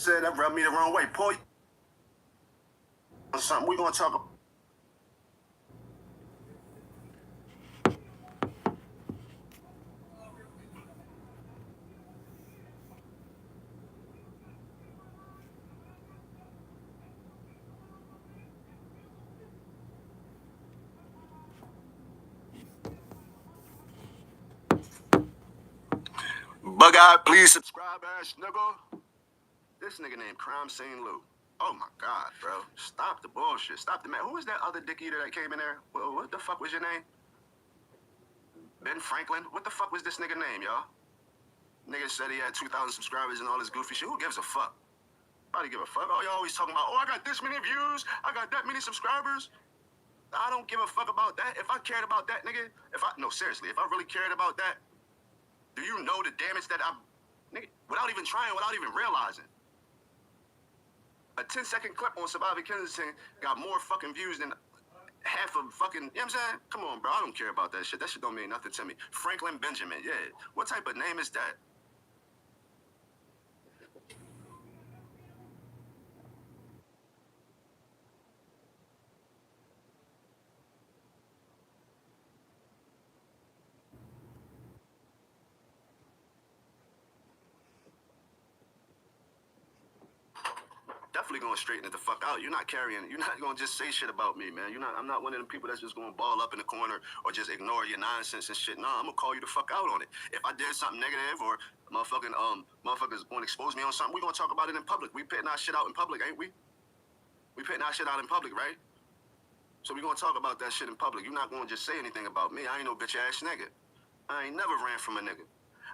said that rubbed me the wrong way. Paul, something we gonna talk about. Bug-eyed, please subscribe, ass nigga. This nigga named Crime St. Lou. Oh my God, bro. Stop the bullshit. Stop the man. Who was that other dick eater that came in there? What the fuck was your name? Ben Franklin? What the fuck was this nigga name, y'all? Nigga said he had 2,000 subscribers and all this goofy shit. Who gives a fuck? Nobody give a fuck. Oh, y'all always talking about, oh, I got this many views. I got that many subscribers. I don't give a fuck about that. If I cared about that, nigga, no, seriously, if I really cared about that, do you know the damage that nigga, without even trying, without even realizing? A 10-second clip on Survivor Kensington got more fucking views than half of fucking, you know what I'm saying? Come on, bro, I don't care about that shit. That shit don't mean nothing to me. Franklin Benjamin, yeah. What type of name is that? Definitely gonna straighten it the fuck out. You're not gonna just say shit about me, man. I'm not one of them people that's just gonna ball up in the corner or just ignore your nonsense and shit. Nah, I'm gonna call you the fuck out on it. If I did something negative or motherfuckers wanna expose me on something, we gonna talk about it in public. We putting our shit out in public, ain't we? We putting our shit out in public, right? So we gonna talk about that shit in public. You're not gonna just say anything about me. I ain't no bitch ass nigga. I ain't never ran from a nigga.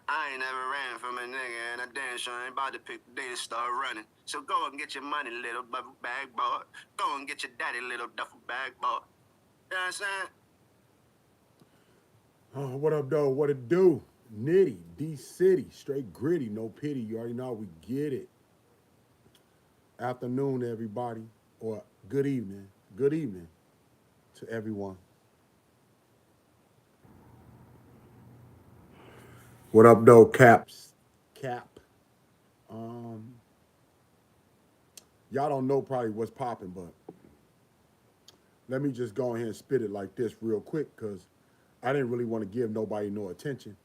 I ain't never ran from a nigga, and I damn sure ain't about to pick the day to start running. So go and get your money, little duffel bag boy. Go and get your daddy, little duffel bag boy. You know what I'm saying? Oh, what up, though? What it do? Nitty, D-City, straight gritty, no pity. You already know how we get it. Afternoon, everybody, or good evening. Good evening to everyone. What up, though, Caps? Cap. Y'all don't know probably what's popping, but let me just go ahead and spit it like this real quick because I didn't really want to give nobody no attention.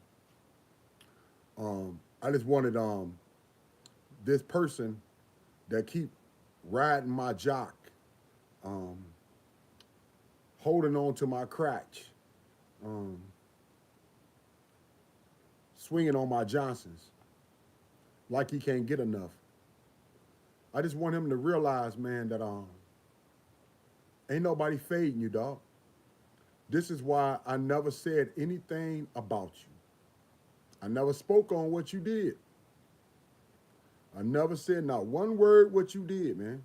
I just wanted this person that keep riding my jock, holding on to my crotch, swinging on my Johnsons like he can't get enough. I just want him to realize, man, that ain't nobody fading you, dog. This is why I never said anything about you. I never spoke on what you did. I never said not one word what you did, man.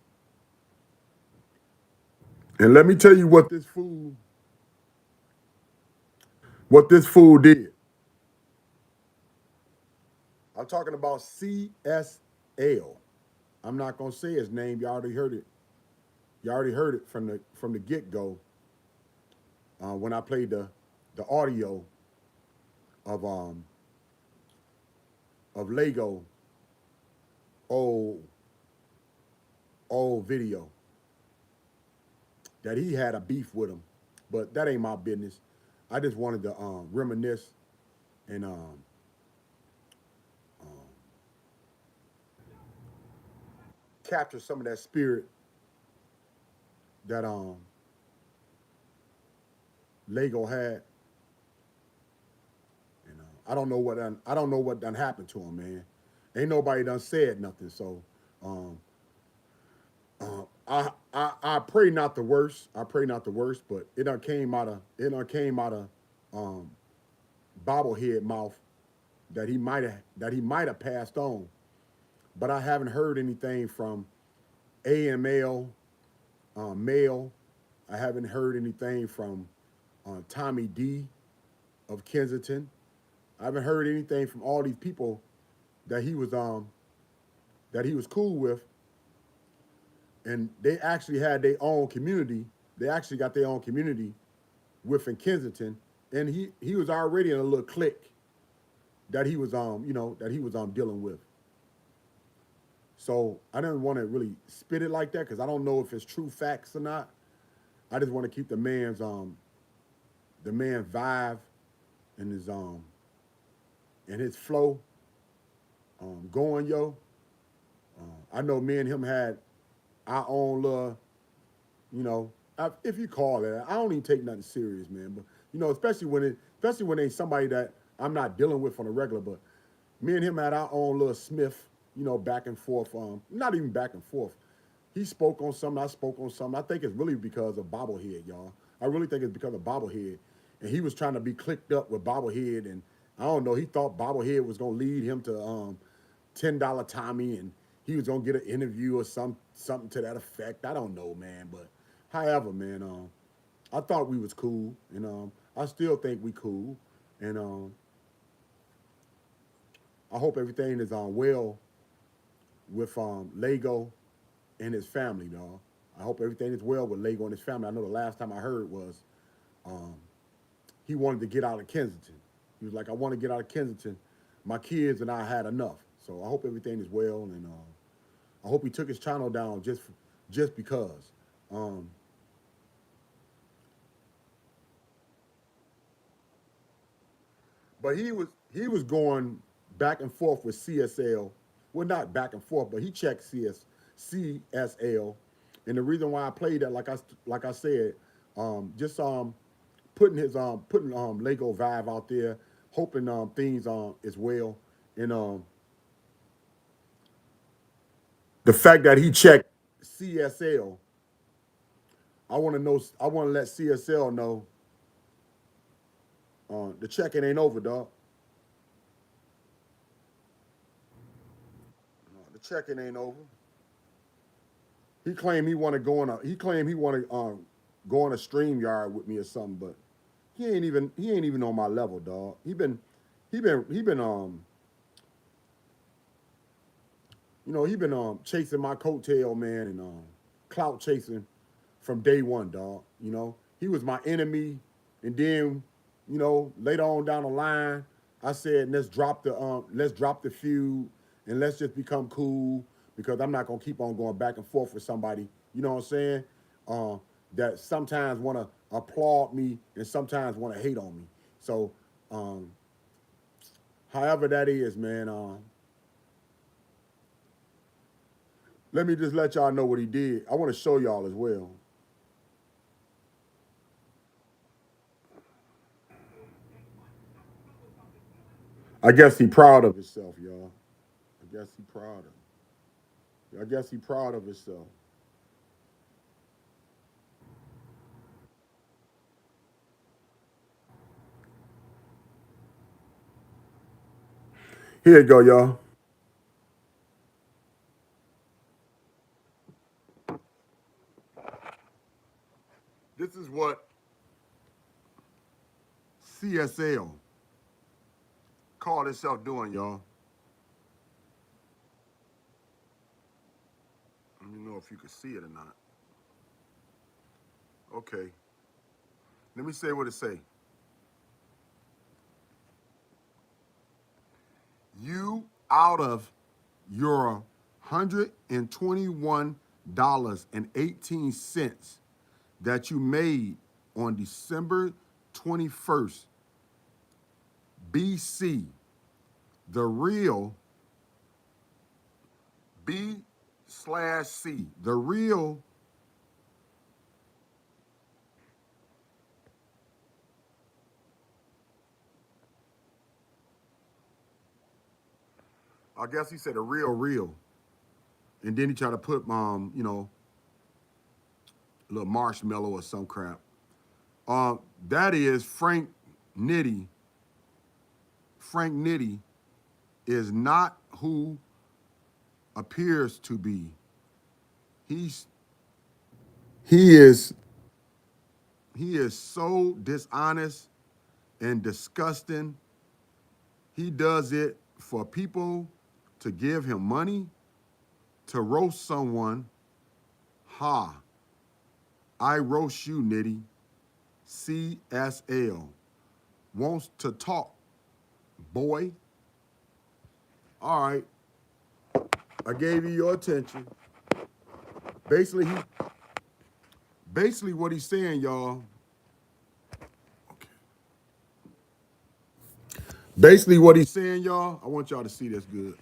And let me tell you what this fool did. I'm talking about CSL. I'm not gonna say his name. You already heard it. You already heard it from the get go when I played the audio of Lego old video that he had a beef with him, but that ain't my business. I just wanted to reminisce and capture some of that spirit that Lego had. And I don't know what done happened to him, man. Ain't nobody done said nothing. So I pray not the worst. I pray not the worst, but it done came out of bobblehead mouth that he might have passed on. But I haven't heard anything from AML Mail. I haven't heard anything from Tommy D of Kensington. I haven't heard anything from all these people that he was cool with, and they actually had their own community. They actually got their own community within Kensington, and he was already in a little clique that he was dealing with. So I didn't want to really spit it like that because I don't know if it's true facts or not. I just want to keep the man vibe and his flow going, yo. I know me and him had our own little, you know, if you call it. I don't even take nothing serious, man. But you know, especially when they somebody that I'm not dealing with on a regular. But me and him had our own little Smith, you know, back and forth. Not even back and forth. He spoke on something. I spoke on something. I think it's really because of Bobblehead, y'all. I really think it's because of Bobblehead, and he was trying to be clicked up with Bobblehead, and I don't know. He thought Bobblehead was gonna lead him to $10 Tommy, and he was gonna get an interview or something to that effect. I don't know, man. But however, man, I thought we was cool, and I still think we cool, and I hope everything is well with Lego and his family, dog. I hope everything is well with Lego and his family. I know the last time I heard was um, he wanted to get out of Kensington. He was like, I want to get out of Kensington. My kids and I had enough. So I hope everything is well, and I hope he took his channel down just because. Um, but he was going back and forth with CSL. Well, not back and forth, but he checked CSL, and the reason why I played that, like I said, just putting Lego Vibe out there, hoping things is well, and the fact that he checked CSL, I want to know. I want to let CSL know the checking ain't over, dog. The checking ain't over. He claimed he want to go on a. He claimed he want to go on a stream yard with me or something, but he ain't even on my level, dog. He been he been chasing my coattail, man, and clout chasing from day one, dog. He was my enemy, and then later on down the line, I said let's drop the feud and let's just become cool because I'm not gonna keep on going back and forth with somebody. You know what I'm saying? Uh, that sometimes want to applaud me and sometimes want to hate on me. So, um, however that is, man. Let me just let y'all know what he did. I want to show y'all as well. I guess he proud of himself, y'all. I guess he proud of. I guess he proud of himself. Here you go, y'all. This is what CSL called itself doing, y'all. Let me know if you can see it or not. Okay. Let me say what it say. You out of your $121.18 that you made on December 21st, BC, the real B/C, the real. I guess he said a real, and then he tried to put a little marshmallow or some crap. That is Nitty. Frank Nitty is not who appears to be. He's he is he is so dishonest and disgusting. He does it for people to give him money to roast someone. Ha! I roast you, Nitty. CSL wants to talk, boy. All right. I gave you your attention. Basically, basically what he's saying, y'all. Okay. Basically what he's saying, y'all. I want y'all to see this good.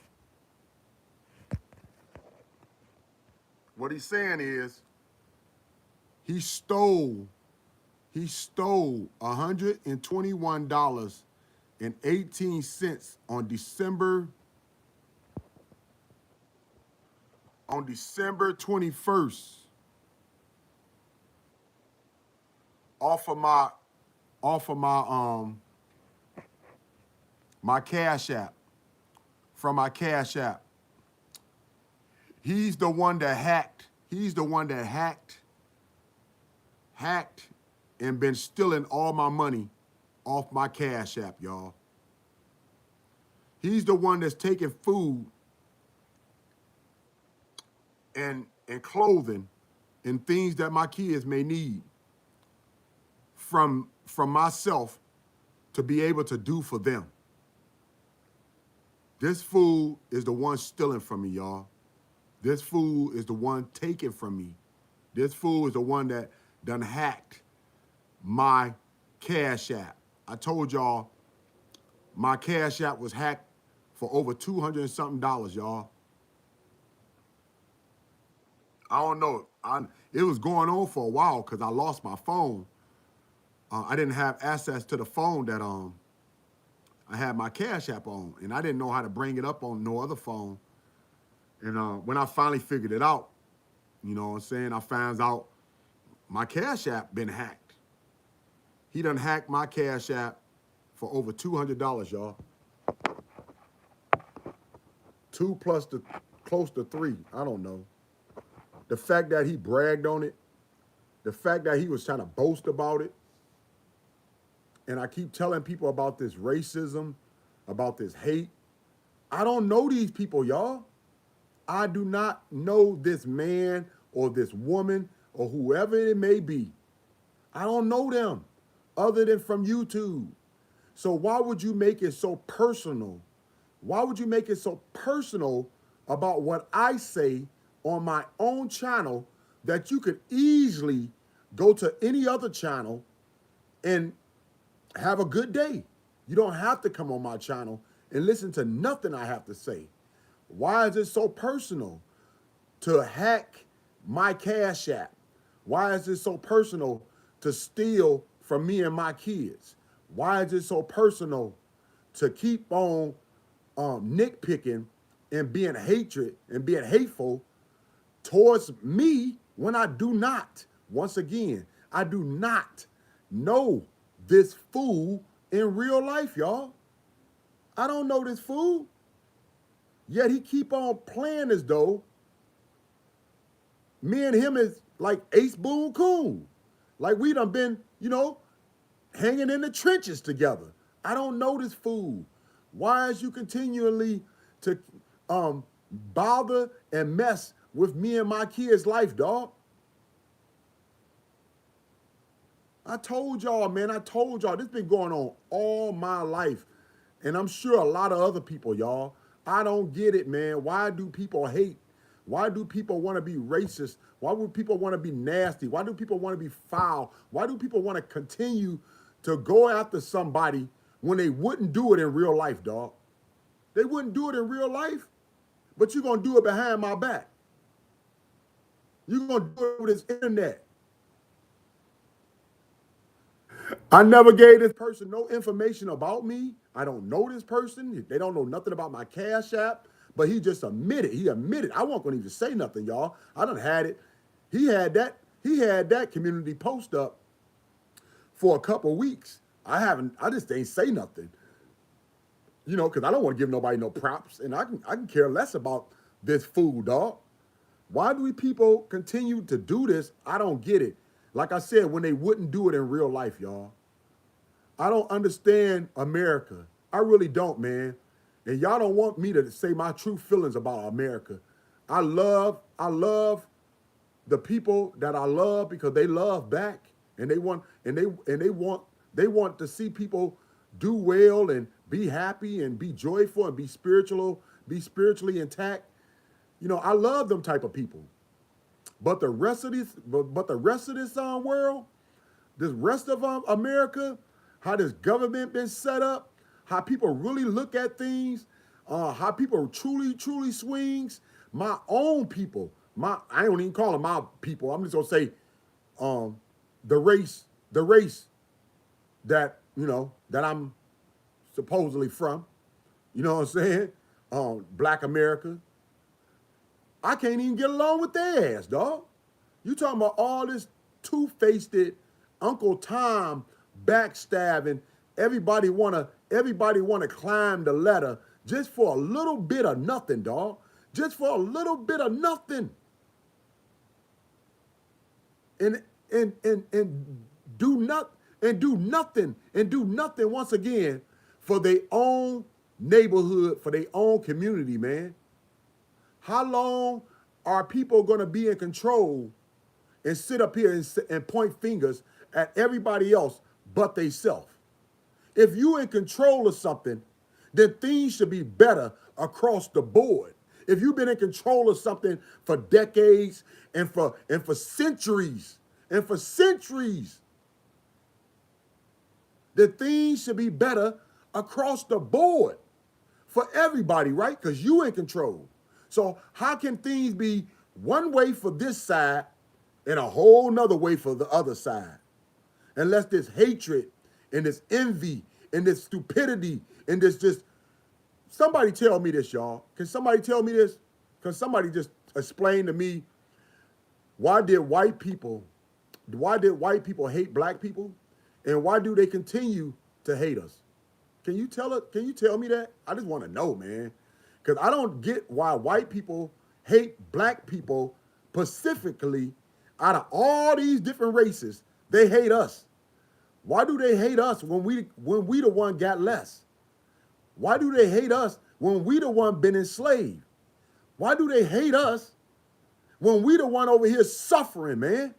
What he's saying is he stole $121.18 on December 21st off of my Cash App, from my Cash App. He's the one that hacked. He's the one that hacked and been stealing all my money off my Cash App, y'all. He's the one that's taking food and clothing and things that my kids may need from myself to be able to do for them. This fool is the one stealing from me, y'all. This fool is the one taking from me. This fool is the one that done hacked my Cash App. I told y'all my Cash App was hacked for over $200 and something, y'all. I don't know. It was going on for a while because I lost my phone. I didn't have access to the phone that I had my Cash App on, and I didn't know how to bring it up on no other phone. And when I finally figured it out, you know what I'm saying, I found out my Cash App been hacked. He done hacked my Cash App for over $200, y'all. 2 plus the close to 3. I don't know. The fact that he bragged on it, the fact that he was trying to boast about it, and I keep telling people about this racism, about this hate. I don't know these people, y'all. I do not know this man or this woman or whoever it may be. I don't know them other than from YouTube. So why would you make it so personal? Why would you make it so personal about what I say on my own channel that you could easily go to any other channel and have a good day? You don't have to come on my channel and listen to nothing I have to say. Why is it so personal to hack my Cash App? Why is it so personal to steal from me and my kids? Why is it so personal to keep on nitpicking and being hatred and being hateful towards me when I do not? Once again, I do not know this fool in real life, y'all. I don't know this fool. Yet he keep on playing as though me and him is like Ace Boone Coon. Like we done been, hanging in the trenches together. I don't know this fool. Why is you continually to bother and mess with me and my kids' life, dog? I told y'all, man, this been going on all my life. And I'm sure a lot of other people, y'all. I don't get it, man. Why do people hate? Why do people want to be racist? Why would people want to be nasty? Why do people want to be foul? Why do people want to continue to go after somebody when they wouldn't do it in real life, dog? They wouldn't do it in real life, but you're going to do it behind my back. You're going to do it with this internet. I never gave this person no information about me. I don't know this person. They don't know nothing about my Cash App, but he just admitted. He admitted. I wasn't going to even say nothing, y'all. I done had it. He had that community post up for a couple weeks. I just ain't say nothing. Because I don't want to give nobody no props, and I can care less about this fool, dog. Why do people continue to do this? I don't get it. Like I said, when they wouldn't do it in real life, y'all. I don't understand America. I really don't, man. And y'all don't want me to say my true feelings about America. I love the people that I love because they love back, and they want to see people do well and be happy and be joyful and be spiritually intact. You know, I love them type of people. But the rest of this, but the rest of this world, this rest of America, how this government been set up, how people really look at things, how people truly swings. My own people, I don't even call them my people. I'm just gonna say, um, the race that that I'm supposedly from. You know what I'm saying? Black America. I can't even get along with their ass, dog. You talking about all this two-faced Uncle Tom backstabbing. Everybody wanna climb the ladder just for a little bit of nothing, dog. Just for a little bit of nothing. And do not and do nothing once again for their own neighborhood, for their own community, man. How long are people going to be in control and sit up here and point fingers at everybody else but they self? If you in control of something, then things should be better across the board. If you've been in control of something for decades and for centuries, then things should be better across the board for everybody, right? Because you in control. So how can things be one way for this side and a whole nother way for the other side? Unless this hatred and this envy and this stupidity and this just, somebody tell me this, y'all. Can somebody tell me this? Can somebody just explain to me why did white people hate black people? And why do they continue to hate us? Can you tell me that? I just want to know, man. Because I don't get why white people hate black people specifically. Out of all these different races, they hate us. Why do they hate us when we the one got less? Why do they hate us when we the one been enslaved? Why do they hate us when we the one over here suffering, man?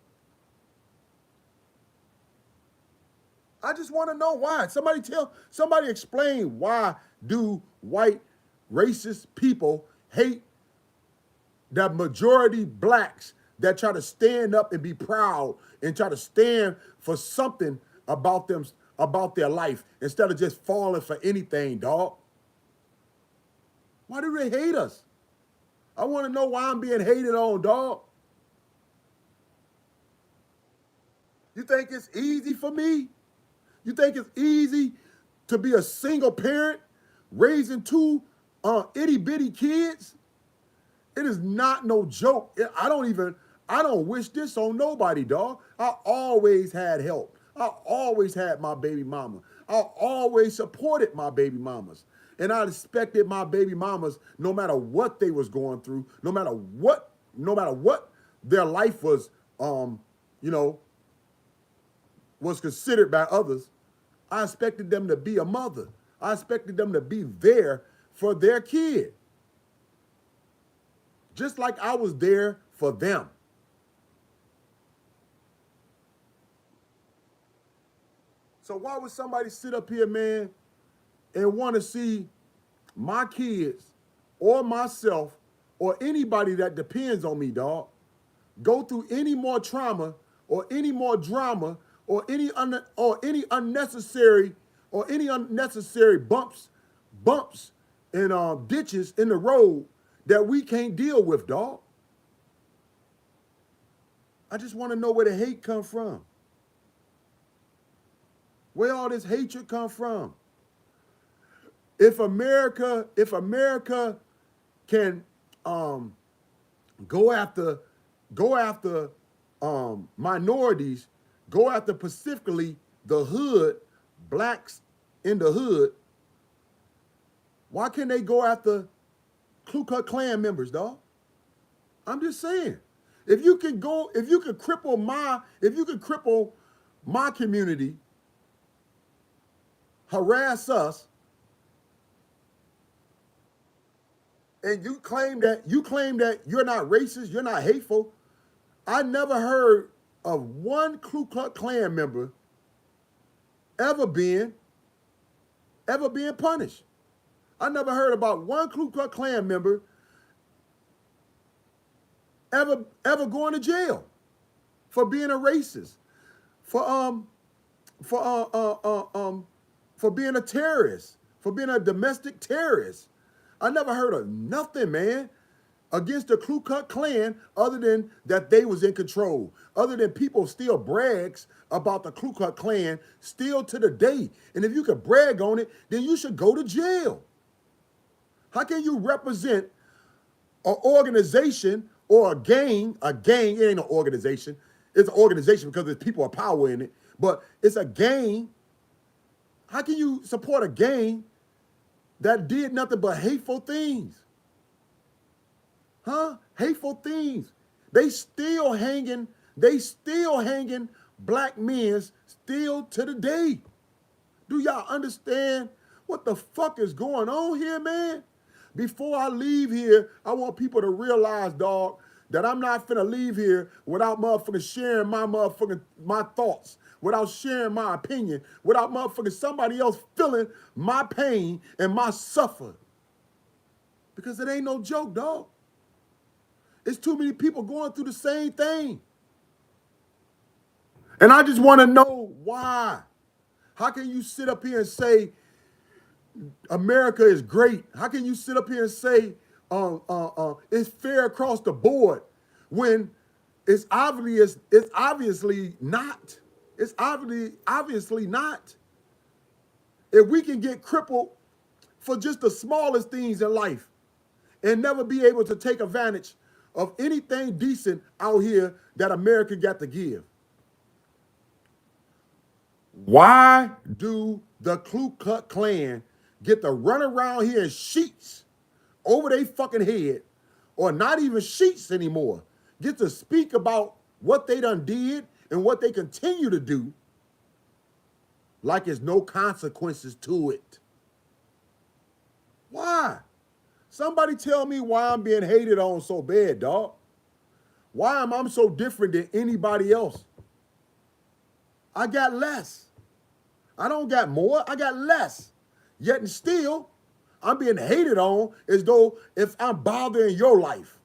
I just want to know why. Somebody explain, why do white racist people hate the majority blacks that try to stand up and be proud and try to stand for something about them, about their life, instead of just falling for anything, dog? Why do they hate us? I want to know why I'm being hated on, dog. You think it's easy for me? You think it's easy to be a single parent raising two itty bitty kids? It is not no joke. I don't wish this on nobody, dog. I always had help. I always had my baby mama. I always supported my baby mamas. And I respected my baby mamas no matter what they was going through, no matter what their life was, was considered by others. I expected them to be a mother. I expected them to be there for their kid. Just like I was there for them. So why would somebody sit up here, man, and want to see my kids or myself or anybody that depends on me, dog, go through any more trauma or any more drama or any unnecessary bumps and ditches in the road that we can't deal with, dog? I just want to know where the hate come from. Where all this hatred come from? If America can go after minorities, go after specifically the hood, blacks in the hood, why can't they go after Ku Klux Klan members, dog? I'm just saying. If you can cripple my community, harass us, and you claim that you're not racist, you're not hateful. I never heard of one Ku Klux Klan member ever being punished. I never heard about one Ku Klux Klan member ever going to jail for being a racist, for for uh, uh, uh, um for being a terrorist, for being a domestic terrorist. I never heard of nothing, man, against the Ku Klux Klan other than that they was in control. Other than people still brags about the Ku Klux Klan still to the day. And if you could brag on it, then you should go to jail. How can you represent an organization or a gang? A gang, it ain't an organization. It's an organization because there's people of power in it, but it's a gang. How can you support a gang that did nothing but hateful things? Huh? Hateful things. They still hanging black men still to the day. Do y'all understand what the fuck is going on here, man? Before I leave here, I want people to realize, dog, that I'm not finna leave here without motherfucking sharing my thoughts, without sharing my opinion, without motherfucking somebody else feeling my pain and my suffer. Because it ain't no joke, dog. It's too many people going through the same thing. And I just want to know why. How can you sit up here and say America is great? How can you sit up here and say it's fair across the board when it's obviously not? It's obviously not. If we can get crippled for just the smallest things in life and never be able to take advantage of anything decent out here that America got to give. Why do the Ku Klux Klan get to run around here in sheets over their fucking head, or not even sheets anymore, get to speak about what they done did and what they continue to do like there's no consequences to it? Why? Somebody tell me why I'm being hated on so bad, dog. Why am I so different than anybody else? I got less. I don't got more, I got less. Yet and still, I'm being hated on as though if I'm bothering your life.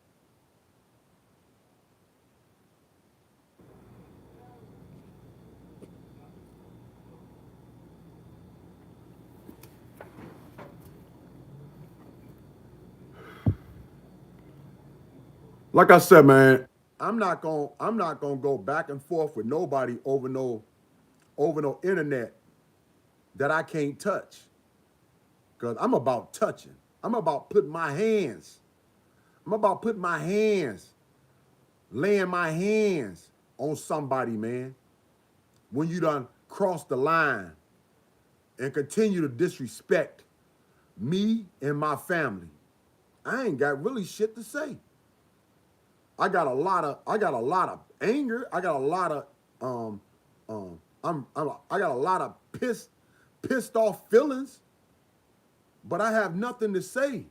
Like I said, man, I'm not gonna go back and forth with nobody over no internet that I can't touch. Cause I'm about touching. I'm about putting my hands. I'm about putting my hands, laying my hands on somebody, man. When you done cross the line and continue to disrespect me and my family, I ain't got really shit to say. I got a lot of anger. I got a lot of I got a lot of pissed off feelings, but I have nothing to say.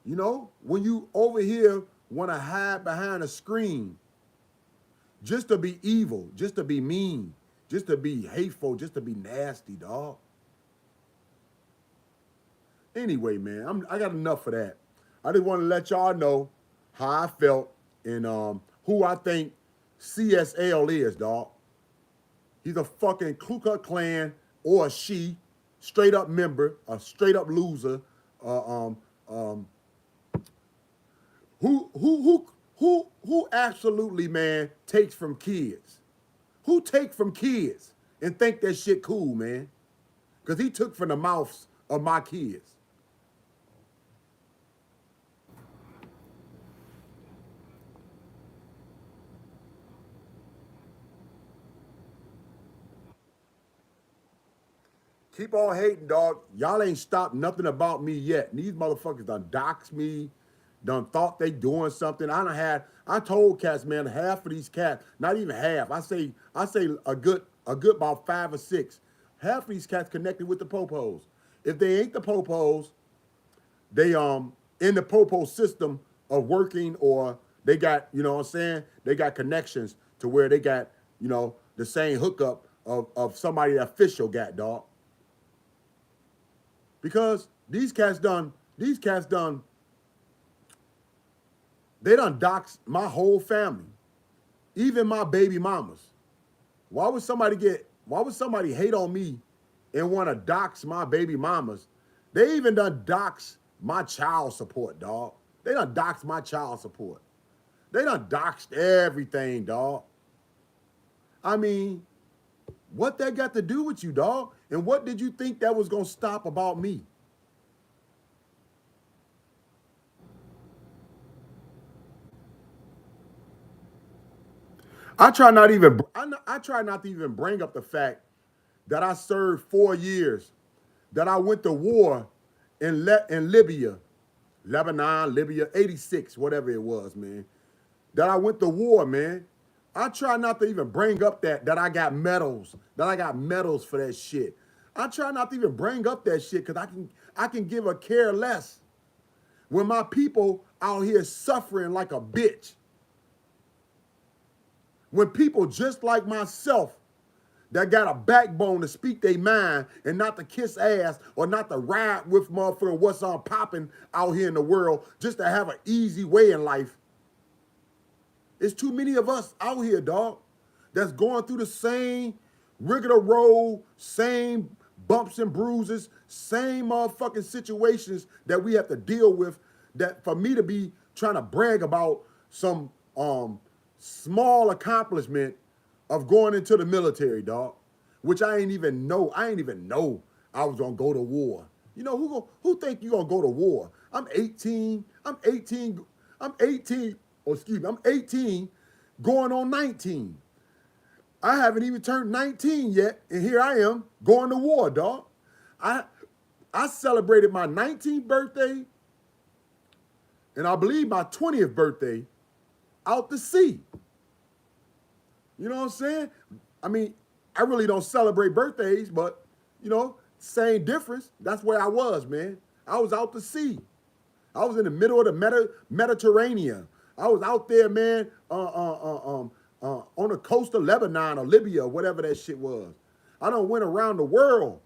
You know, when you over here want to hide behind a screen just to be evil, just to be mean, just to be hateful, just to be nasty, dog. Anyway, man, I got enough of that. I just want to let y'all know how I felt and who I think CSL is, dog. He's a fucking Ku Klux Klan or a she, straight up member, a straight up loser. Uh, um, um, who absolutely, man, takes from kids? Who take from kids and think that shit cool, man? Because he took from the mouths of my kids. Keep on hating, dog. Y'all ain't stopped nothing about me yet. And these motherfuckers done doxed me, done thought they doing something. I told cats, man, half of these cats, not even half. I say a good about 5 or 6. Half of these cats connected with the popos. If they ain't the popos, they in the popo system of working, or they got, you know what I'm saying? They got connections to where they got, you know, the same hookup of somebody that official got, dog. Because these cats done They done doxed my whole family, even my baby mamas. Why would somebody hate on me and want to dox my baby mamas? They even done dox my child support, dog. They done doxed my child support. They done doxed everything, dog. I mean, what that got to do with you, dog? And what did you think that was gonna stop about me? I try not to even bring up the fact that I served 4 years, that I went to war in Libya, Lebanon, Libya, 86, whatever it was, man. That I went to war, man. I try not to even bring up that I got medals, that I got medals for that shit. I try not to even bring up that shit because I can give a care less when my people out here suffering like a bitch. When people just like myself that got a backbone to speak their mind and not to kiss ass or not to ride with motherfucker what's on popping out here in the world just to have an easy way in life. It's too many of us out here, dog, that's going through the same rigmarole, same bumps and bruises, same motherfucking situations that we have to deal with. That for me to be trying to brag about some small accomplishment of going into the military, dog, which I ain't even know. I ain't even know I was gonna go to war. You know who think you gonna go to war? I'm 18. I'm 18. I'm 18. Oh, excuse me. I'm 18, going on 19. I haven't even turned 19 yet, and here I am going to war, dog. I I celebrated my 19th birthday, and I believe my 20th birthday out to sea. You know what I'm saying? I mean, I really don't celebrate birthdays, but same difference. That's where I was, man. I was out to sea. I was in the middle of the Mediterranean. I was out there, man, on the coast of Lebanon or Libya or whatever that shit was. I done went around the world,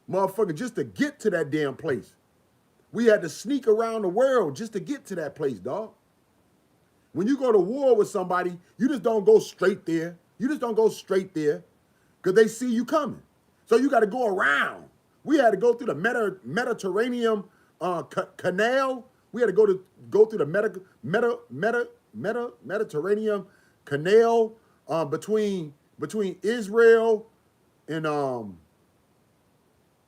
motherfucker, just to get to that damn place. We had to sneak around the world just to get to that place, dog. When you go to war with somebody, you just don't go straight there. You just don't go straight there because they see you coming. So you got to go around. We had to go through the Mediterranean canal. We had to go through the Mediterranean canal between Israel and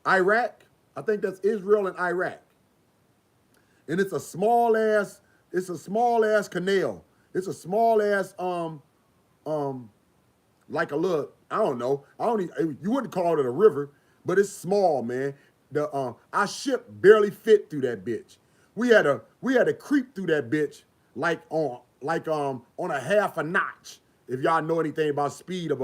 Iraq. I think that's Israel and Iraq. And it's a small ass canal. It's a small ass like a little, I don't know. You wouldn't call it a river, but it's small, man. Our ship barely fit through that bitch. We had to creep through that bitch like on a half a notch. If y'all know anything about speed of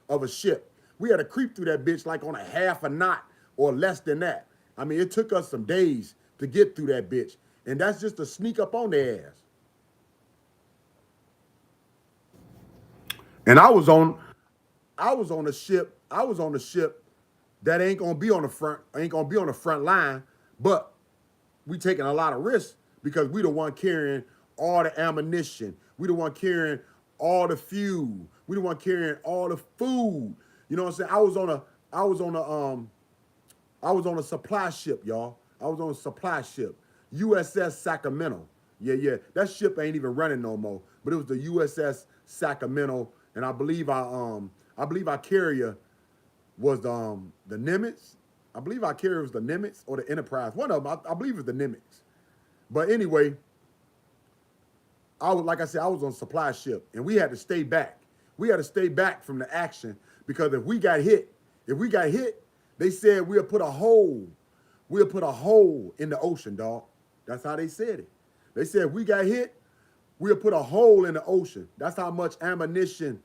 a ship, we had to creep through that bitch like on a half a knot or less than that. I mean, it took us some days to get through that bitch, and that's just to sneak up on their ass. And I was on a ship. I was on a ship that ain't gonna be on the front line, but we taking a lot of risks because we the one carrying all the ammunition. We the one carrying all the fuel. We the one carrying all the food. You know what I'm saying? I was on a supply ship, y'all. I was on a supply ship, USS Sacramento. Yeah. That ship ain't even running no more. But it was the USS Sacramento, and I believe our carrier was the Nimitz. I believe our carrier was the Nimitz or the Enterprise. One of them, I believe it was the Nimitz. But anyway, like I said, I was on a supply ship, and we had to stay back. We had to stay back from the action because if we got hit, they said we'll put a hole in the ocean, dog. That's how they said it. They said if we got hit, we'll put a hole in the ocean. That's how much ammunition.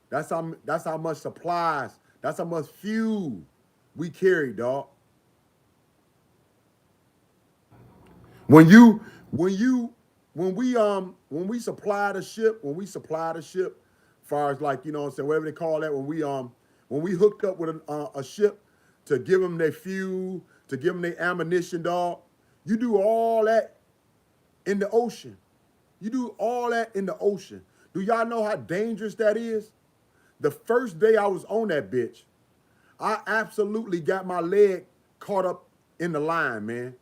That's how much supplies. That's how much fuel we carry, dog. When we supply the ship, far as like, you know what I'm saying, whatever they call that, when we hooked up with a ship to give them their fuel, to give them their ammunition, dog, you do all that in the ocean. You do all that in the ocean. Do y'all know how dangerous that is? The first day I was on that bitch, I absolutely got my leg caught up in the line, man.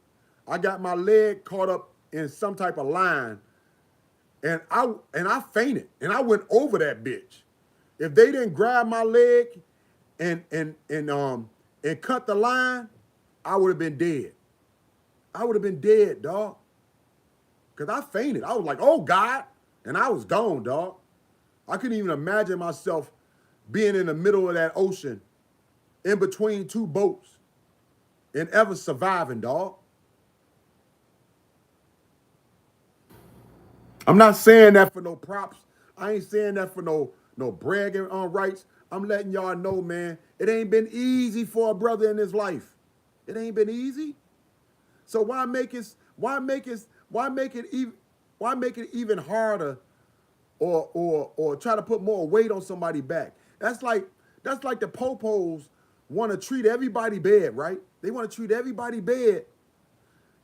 I got my leg caught up in some type of line, and I fainted, and I went over that bitch. If they didn't grab my leg and cut the line, I would have been dead. I would have been dead, dog. Cause I fainted. I was like, oh God. And I was gone, dog. I couldn't even imagine myself being in the middle of that ocean in between two boats and ever surviving, dog. I'm not saying that for no props. I ain't saying that for no bragging on rights. I'm letting y'all know, man, it ain't been easy for a brother in his life. It ain't been easy. So why make it even harder or try to put more weight on somebody's back? That's like the popos want to treat everybody bad, right? They want to treat everybody bad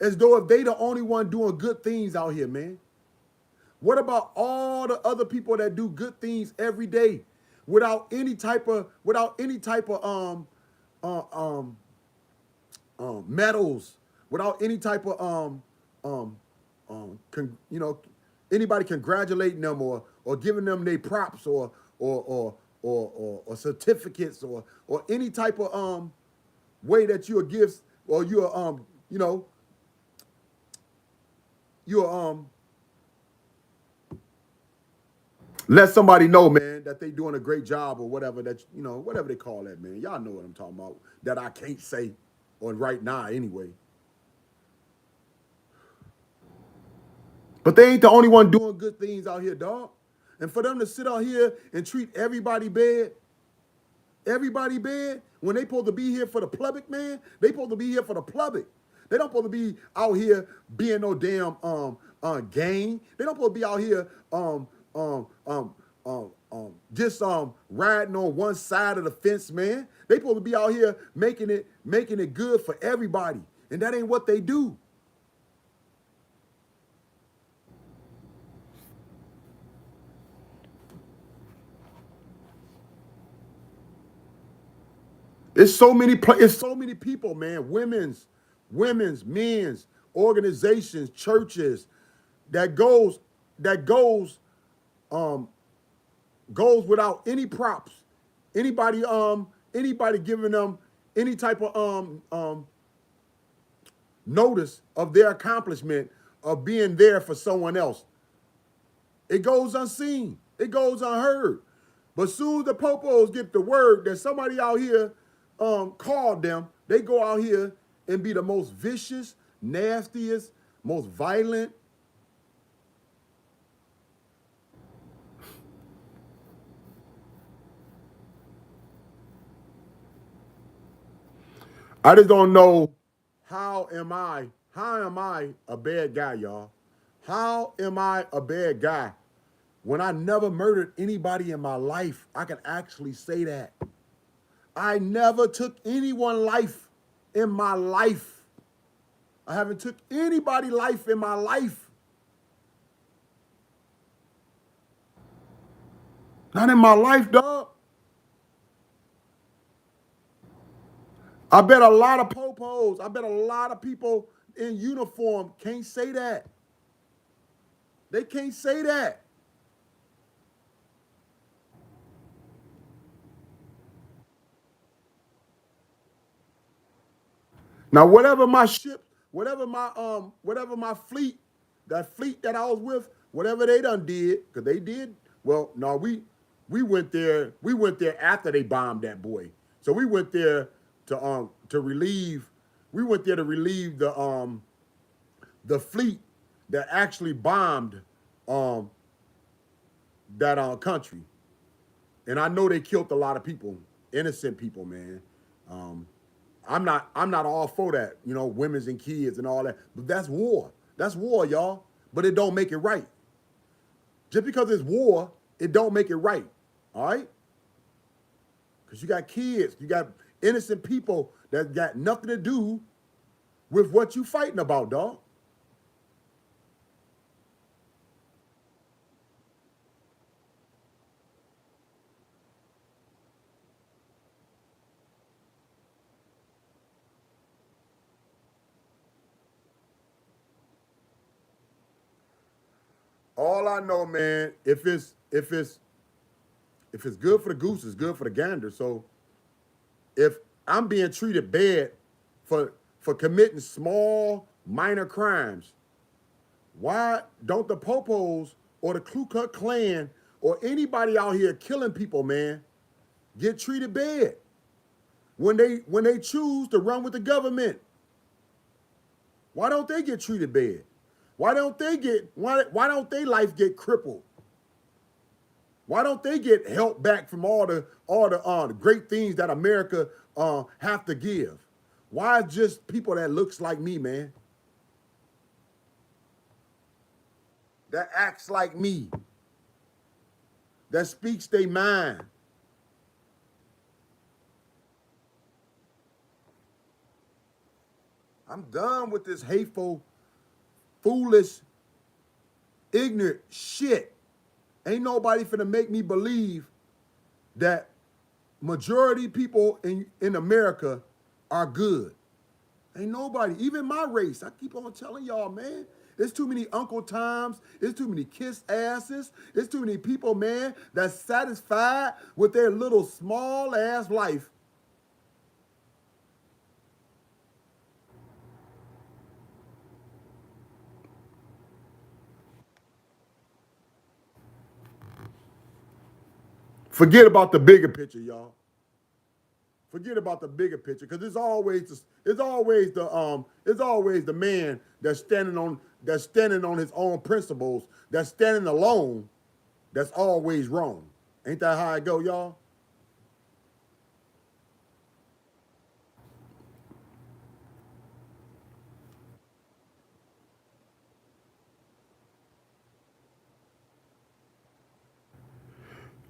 as though if they the only one doing good things out here, man. What about all the other people that do good things every day without any type of uh, um medals, without any type of anybody congratulating them or giving them their props or certificates or any type of way that you'll give or you'll let somebody know, man, that they doing a great job or whatever whatever they call that, man. Y'all know what I'm talking about. That I can't say on right now anyway. But they ain't the only one doing good things out here, dog. And for them to sit out here and treat everybody bad, when they supposed to be here for the public, man, they supposed to be here for the public. They don't supposed to be out here being no damn gang. They don't supposed to be out here just riding on one side of the fence, man. They supposed to be out here making it good for everybody. And that ain't what they do. It's so many people, man. Women's, men's, organizations, churches that um goes without any props. Anybody giving them any type of notice of their accomplishment of being there for someone else. It goes unseen. It goes unheard. But soon as the popos get the word that somebody out here called them, they go out here and be the most vicious, nastiest, most violent. I just don't know how am I a bad guy, y'all? How am I a bad guy when I never murdered anybody in my life? I can actually say that. I never took anyone's life in my life. I haven't took anybody's life in my life. Not in my life, dog. I bet a lot of popos, I bet a lot of people in uniform can't say that. They can't say that. Now, whatever my fleet, that fleet that I was with, whatever they done did, because they did. Well, no, we went there. We went there after they bombed that boy. So we went there to relieve. We went there to relieve the fleet that actually bombed um that country. And I know they killed a lot of people, innocent people, man. Um, I'm not all for that, women's and kids and all that. But that's war. That's war, y'all. But it don't make it right. Just because it's war, it don't make it right. All right? Because you got kids, you got innocent people that got nothing to do with what you fighting about, dog. All I know, man, if it's good for the goose, it's good for the gander. So if I'm being treated bad for committing small minor crimes, why don't the popos or the Ku Klux Klan or anybody out here killing people, man, get treated bad when they choose to run with the government? Why don't they get treated bad? Why don't they life get crippled? Why don't they get help back from all the great things that America have to give? Why is just people that looks like me, man, that acts like me, that speaks their mind? I'm done with this hateful, foolish, ignorant shit. Ain't nobody finna make me believe that majority people in America are good. Ain't nobody, even my race. I keep on telling y'all, man. There's too many Uncle Toms. There's too many kiss asses. There's too many people, man, that's satisfied with their little small ass life. Forget about the bigger picture, y'all. Forget about the bigger picture, because it's always the man that's standing on his own principles, that's standing alone, that's always wrong. Ain't that how it go, y'all?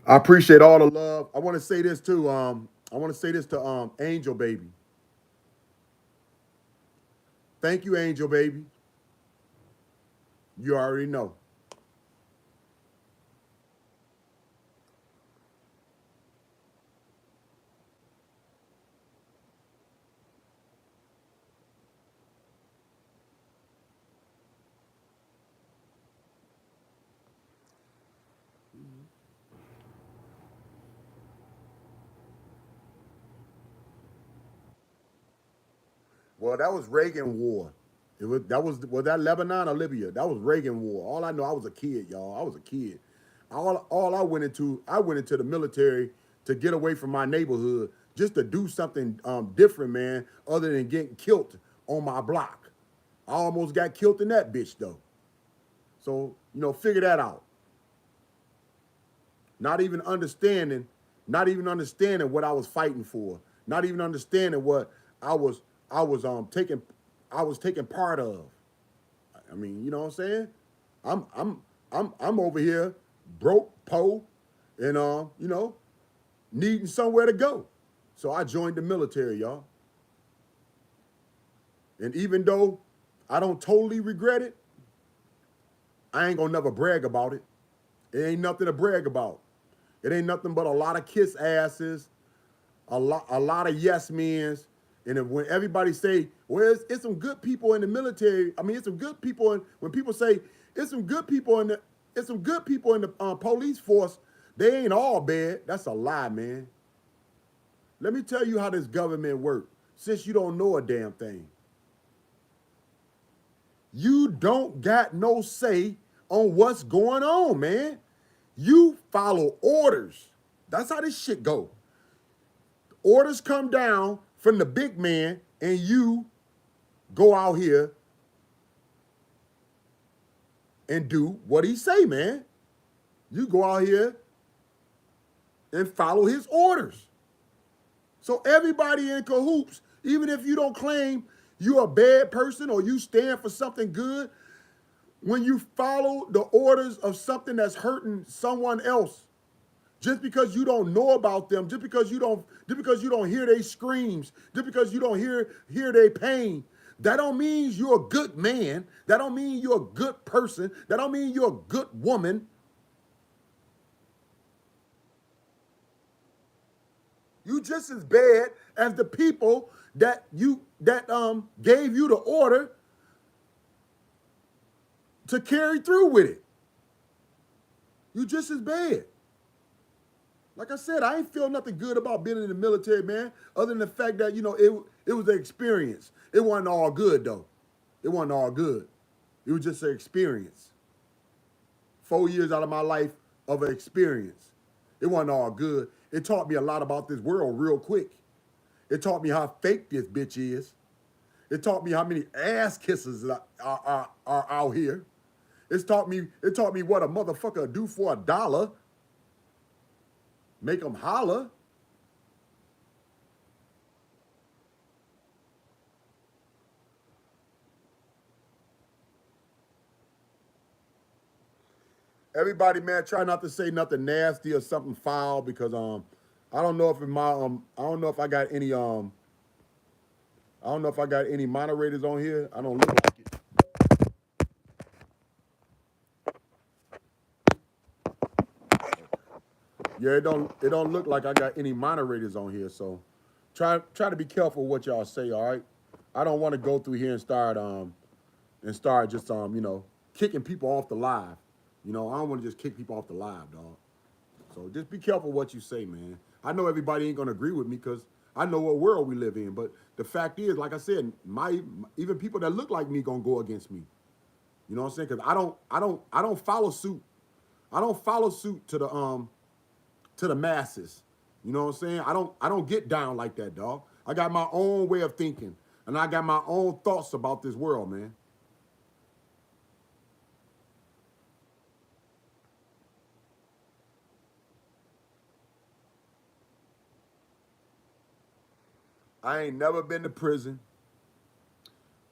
I appreciate all the love. I want to say this too. I want to say this to Angel Baby. Thank you, Angel Baby. You already know. Well, that was Reagan War. That Lebanon or Libya? That was Reagan War. All I know, I was a kid, y'all. I was a kid. All I went into the military to get away from my neighborhood, just to do something different, man, other than getting killed on my block. I almost got killed in that bitch though. So, figure that out. Not even understanding, not even understanding what I was fighting for. Not even understanding what I was I was taking I was taking part of. I mean, you know what I'm saying? I'm over here broke, po, and needing somewhere to go. So I joined the military, y'all. And even though I don't totally regret it, I ain't gonna never brag about it. It ain't nothing to brag about. It ain't nothing but a lot of kiss asses, a lot of yes men's. And when everybody say, well, it's some good people in the military. I mean, it's some good people. When people say it's some good people in the police force, they ain't all bad. That's a lie, man. Let me tell you how this government works. Since you don't know a damn thing, you don't got no say on what's going on, man. You follow orders. That's how this shit go. Orders come down from the big man, and you go out here and do what he say, man. You go out here and follow his orders. So everybody in cahoots, even if you don't claim you're a bad person or you stand for something good, when you follow the orders of something that's hurting someone else, just because you don't know about them, just because you don't hear their screams, just because you don't hear their pain, that don't mean you're a good man. That don't mean you're a good person. That don't mean you're a good woman. You just as bad as the people that gave you the order to carry through with it. You just as bad. Like I said, I ain't feel nothing good about being in the military, man, other than the fact that, it was an experience. It wasn't all good, though. It wasn't all good. It was just an experience. 4 years out of my life of an experience. It wasn't all good. It taught me a lot about this world real quick. It taught me how fake this bitch is. It taught me how many ass kisses are out here. It taught me what a motherfucker do for $1. Make them holler. Everybody, man, try not to say nothing nasty or something foul because I don't know if in my I don't know if I got any I don't know if I got any moderators on here. I don't look like it. Yeah, it don't look like I got any moderators on here. So try to be careful what y'all say. All right, I don't want to go through here and start just kicking people off the live. I don't want to just kick people off the live, dog. So just be careful what you say, man. I know everybody ain't gonna agree with me because I know what world we live in. But the fact is, like I said, even people that look like me gonna go against me. You know what I'm saying? Because I don't follow suit. I don't follow suit to the masses. You know what I'm saying? I don't get down like that, dog. I got my own way of thinking, and I got my own thoughts about this world, man. I ain't never been to prison.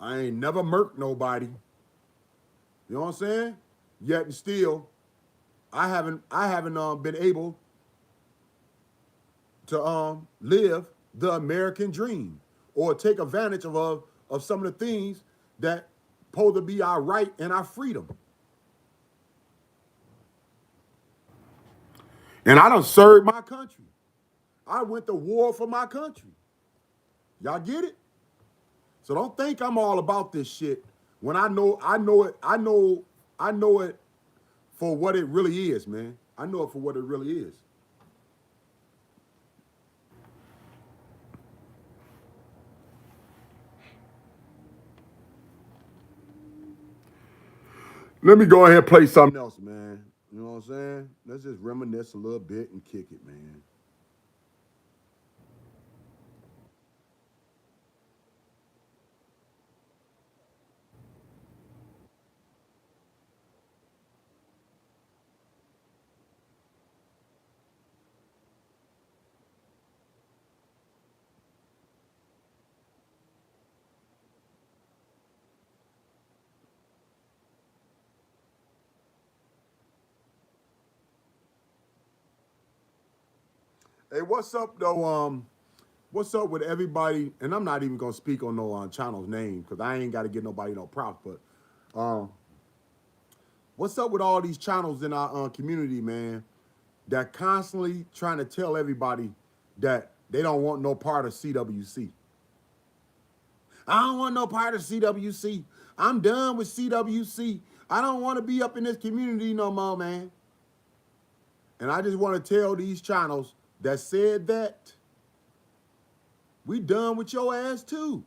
I ain't never murked nobody. You know what I'm saying? Yet and still, I haven't been able to live the American dream or take advantage of some of the things that supposed to be our right and our freedom. And I done served my country. I went to war for my country. Y'all get it? So don't think I'm all about this shit when I know it for what it really is, man. I know it for what it really is. Let me go ahead and play something else, man. You know what I'm saying? Let's just reminisce a little bit and kick it, man. Hey, what's up though? What's up with everybody? And I'm not even gonna speak on no channel's name because I ain't got to get nobody no props. But what's up with all these channels in our community, man? That constantly trying to tell everybody that they don't want no part of CWC. I don't want no part of CWC. I'm done with CWC. I don't want to be up in this community no more, man. And I just want to tell these channels that said that we done with your ass too.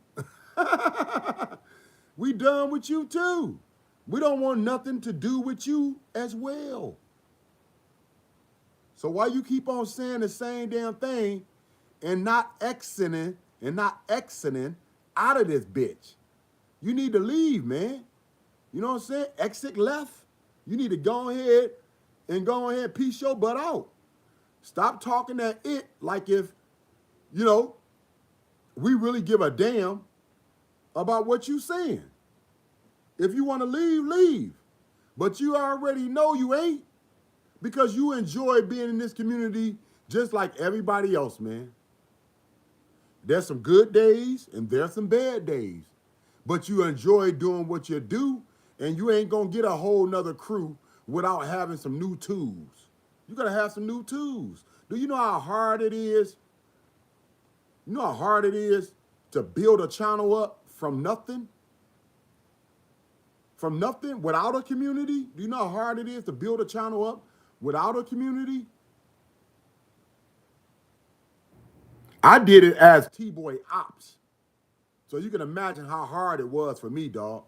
We done with you too. We don't want nothing to do with you as well. So why you keep on saying the same damn thing and not exiting out of this bitch? You need to leave, man. You know what I'm saying? Exit left. You need to go ahead and piece your butt out. Stop talking that it like if, you know, we really give a damn about what you saying. If you want to leave, leave. But you already know you ain't because you enjoy being in this community just like everybody else, man. There's some good days and there's some bad days. But you enjoy doing what you do, and you ain't gonna get a whole nother crew without having some new tools. You gotta have some new tools. Do you know how hard it is? You know how hard it is to build a channel up from nothing? From nothing, without a community? Do you know how hard it is to build a channel up without a community, I did it as T-Boy Ops. So you can imagine how hard it was for me, dog.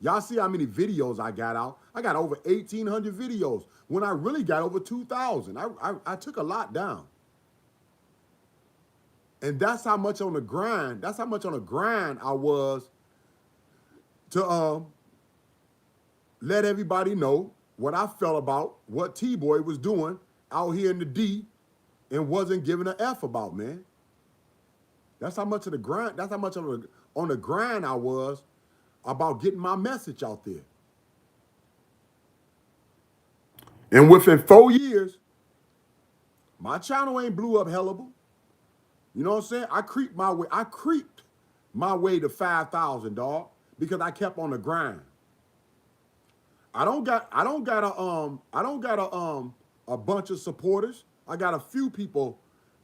Y'all see how many videos I got out? I got over 1,800 videos when I really got over 2,000. I took a lot down. And that's how much on the grind, I was to let everybody know what I felt about what T-Boy was doing out here in the D and wasn't giving an F about, man. That's how much of the grind, that's how much on the grind I was about getting my message out there. And within 4 years, my channel ain't blew up hellable. You know what I'm saying? I creeped my way to 5,000, dog, because I kept on the grind. I don't got a bunch of supporters. I got a few people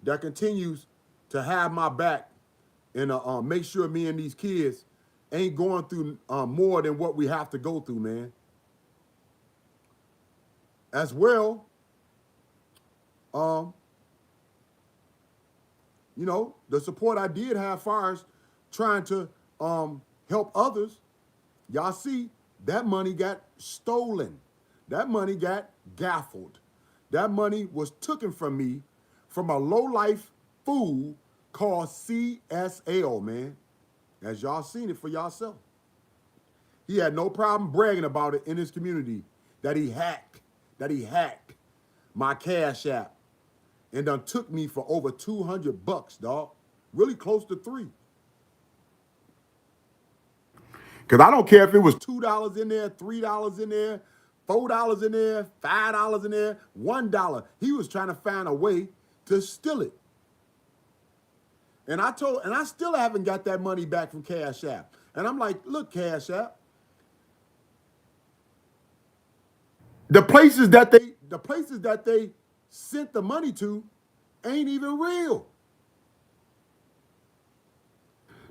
that continues to have my back and make sure me and these kids ain't going through more than what we have to go through, man. As well, you know, the support I did have far as trying to help others, y'all see, that money got stolen. That money got gaffled. That money was taken from me from a low-life fool called CSL, man. As y'all seen it for yourself. He had no problem bragging about it in his community that he hacked my Cash App and done took me for over $200, dog. Really close to $3. Because I don't care if it was $2 in there, $3 in there, $4 in there, $5 in there, $1. He was trying to find a way to steal it. And I still haven't got that money back from Cash App. And I'm like, look, Cash App, the places that they sent the money to ain't even real.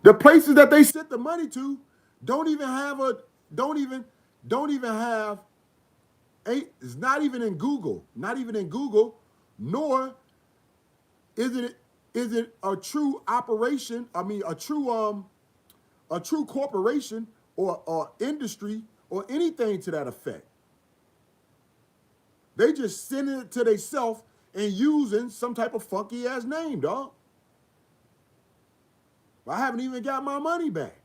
The places that they sent the money to don't even have it's not even in Google. Not even in Google, nor is it a true operation, a true corporation or industry or anything to that effect. They just sending it to themselves and using some type of funky ass name, dog. I haven't even got my money back.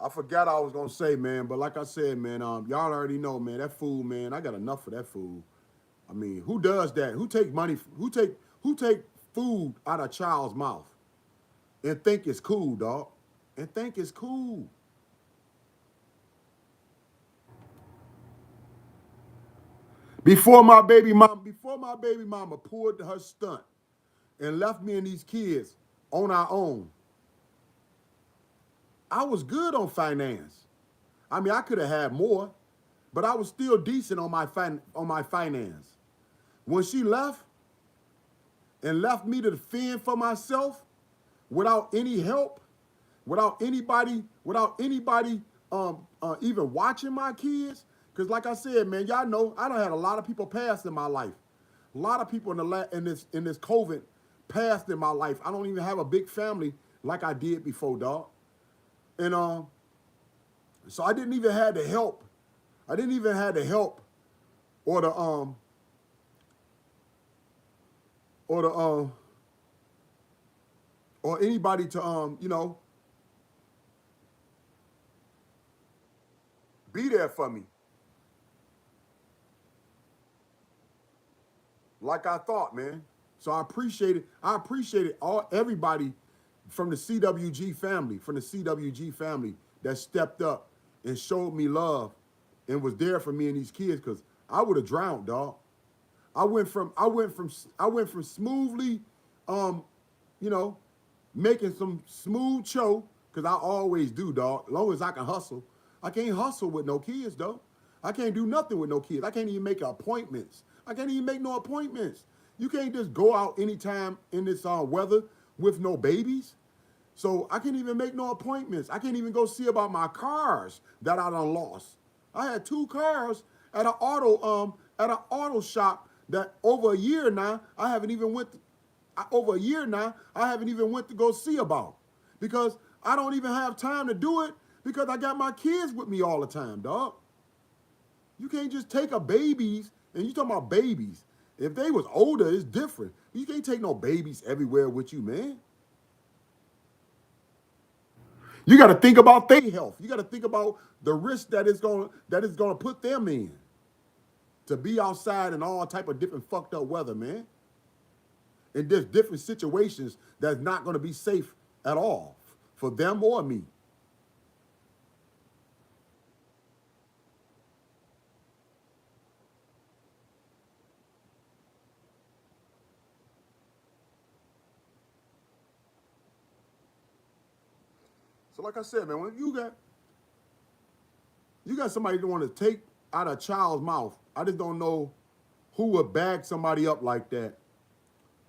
I forgot I was gonna say, man, but like I said, man, y'all already know, man, that fool, man, I got enough for that fool. I mean, who does that? Who take money? Who take food out of a child's mouth and think it's cool, dog? And think it's cool. Before my baby mama pulled her stunt and left me and these kids on our own, I was good on finance. I mean, I could have had more, but I was still decent on my finance. When she left and left me to fend for myself without any help, without anybody even watching my kids, because like I said, man, y'all know I done had a lot of people pass in my life. A lot of people in this COVID passed in my life. I don't even have a big family like I did before, dog. And so I didn't even have the help. I didn't even have the help or the or anybody to be there for me like I thought, man. So I appreciate it. I appreciated everybody from the CWG family that stepped up and showed me love and was there for me and these kids, because I would have drowned, dog. I went from smoothly, making some smooth show, because I always do, dog. As long as I can hustle. I can't hustle with no kids, though. I can't do nothing with no kids. I can't even make appointments. I can't even make no appointments. You can't just go out anytime in this weather with no babies. So I can't even make no appointments. I can't even go see about my cars that I done lost. I had 2 cars at an auto shop that over a year now I haven't even went to, over a year now I haven't even went to go see about because I don't even have time to do it because I got my kids with me all the time, dog. You can't just take a babies, and you talking about babies. If they was older, it's different. You can't take no babies everywhere with you, man. You got to think about their health. You got to think about the risk that is gonna put them in to be outside in all type of different fucked up weather, man. And there's different situations that's not gonna be safe at all for them or me. So like I said, man, when you got somebody that want to take out a child's mouth, I just don't know who would bag somebody up like that,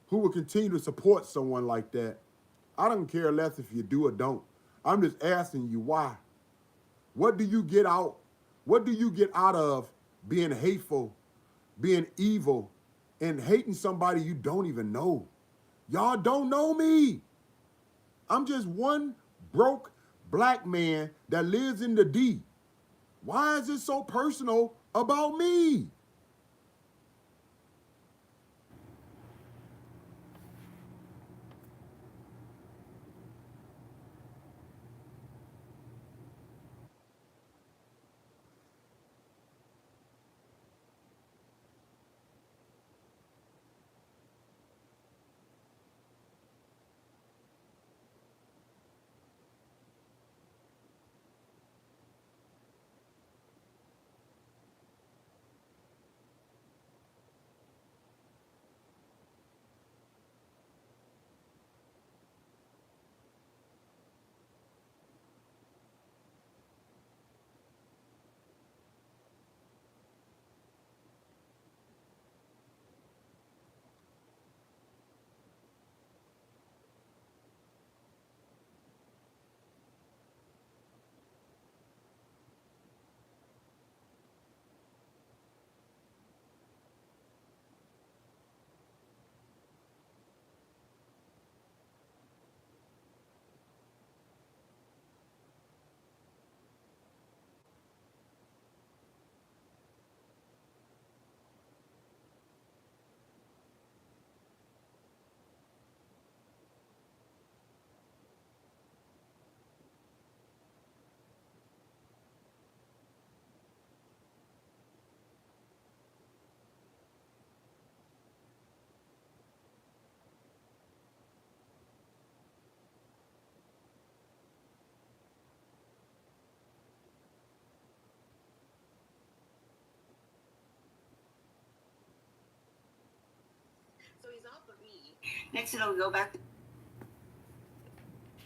who would continue to support someone like that. I don't care less if you do or don't. I'm just asking you why. What do you get out? What do you get out of being hateful, being evil, and hating somebody you don't even know? Y'all don't know me. I'm just one broke black man that lives in the D. Why is it so personal about me? So he's off of me. Next, it'll go back.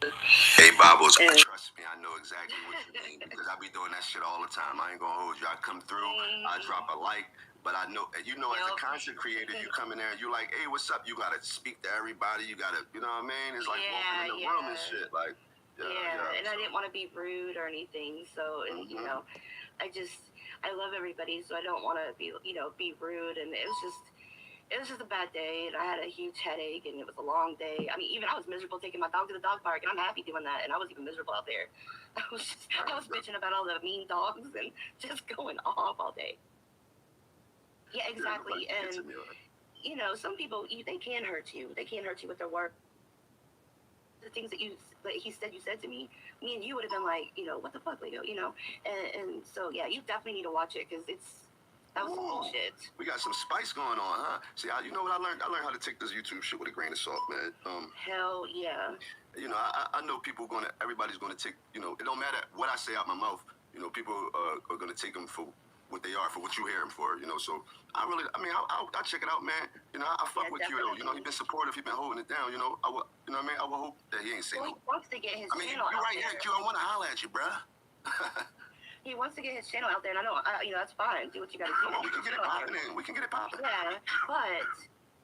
Hey, Bobbles, trust me, I know exactly what you mean because I be doing that shit all the time. I ain't gonna hold you. I come through, I drop a like, but I know, as a content creator, you come in there and you like, hey, what's up? You gotta speak to everybody. You gotta, you know what I mean? It's like walking in the room and shit. Like, and I didn't want to be rude or anything. So, and I love everybody, so I don't want to be rude. And it was just a bad day, and I had a huge headache, and it was a long day. I mean, even I was miserable taking my dog to the dog park, and I'm happy doing that, and I was even miserable out there. I was bitching about all the mean dogs and just going off all day. Yeah, exactly. And some people they can hurt you. They can hurt you with their work. The things that he said to me, me and you would have been like, what the fuck, Leo, and so yeah, you definitely need to watch it because that was some bullshit. We got some spice going on, huh? See, you know what I learned? I learned how to take this YouTube shit with a grain of salt, man. Hell yeah. I know everybody's gonna take, it don't matter what I say out my mouth. People are gonna take them for what they are, for what you hear them for. So I'll check it out, man. I fuck with you though. You've been supportive. You've been holding it down. I would, I would hope that he ain't saying. Well, he wants to get his channel out right here, Q. I want to holler at you, bruh. He wants to get his channel out there, and I know, that's fine. Do what you got to do. Well, we can get it popping. We can get it popping. Yeah, but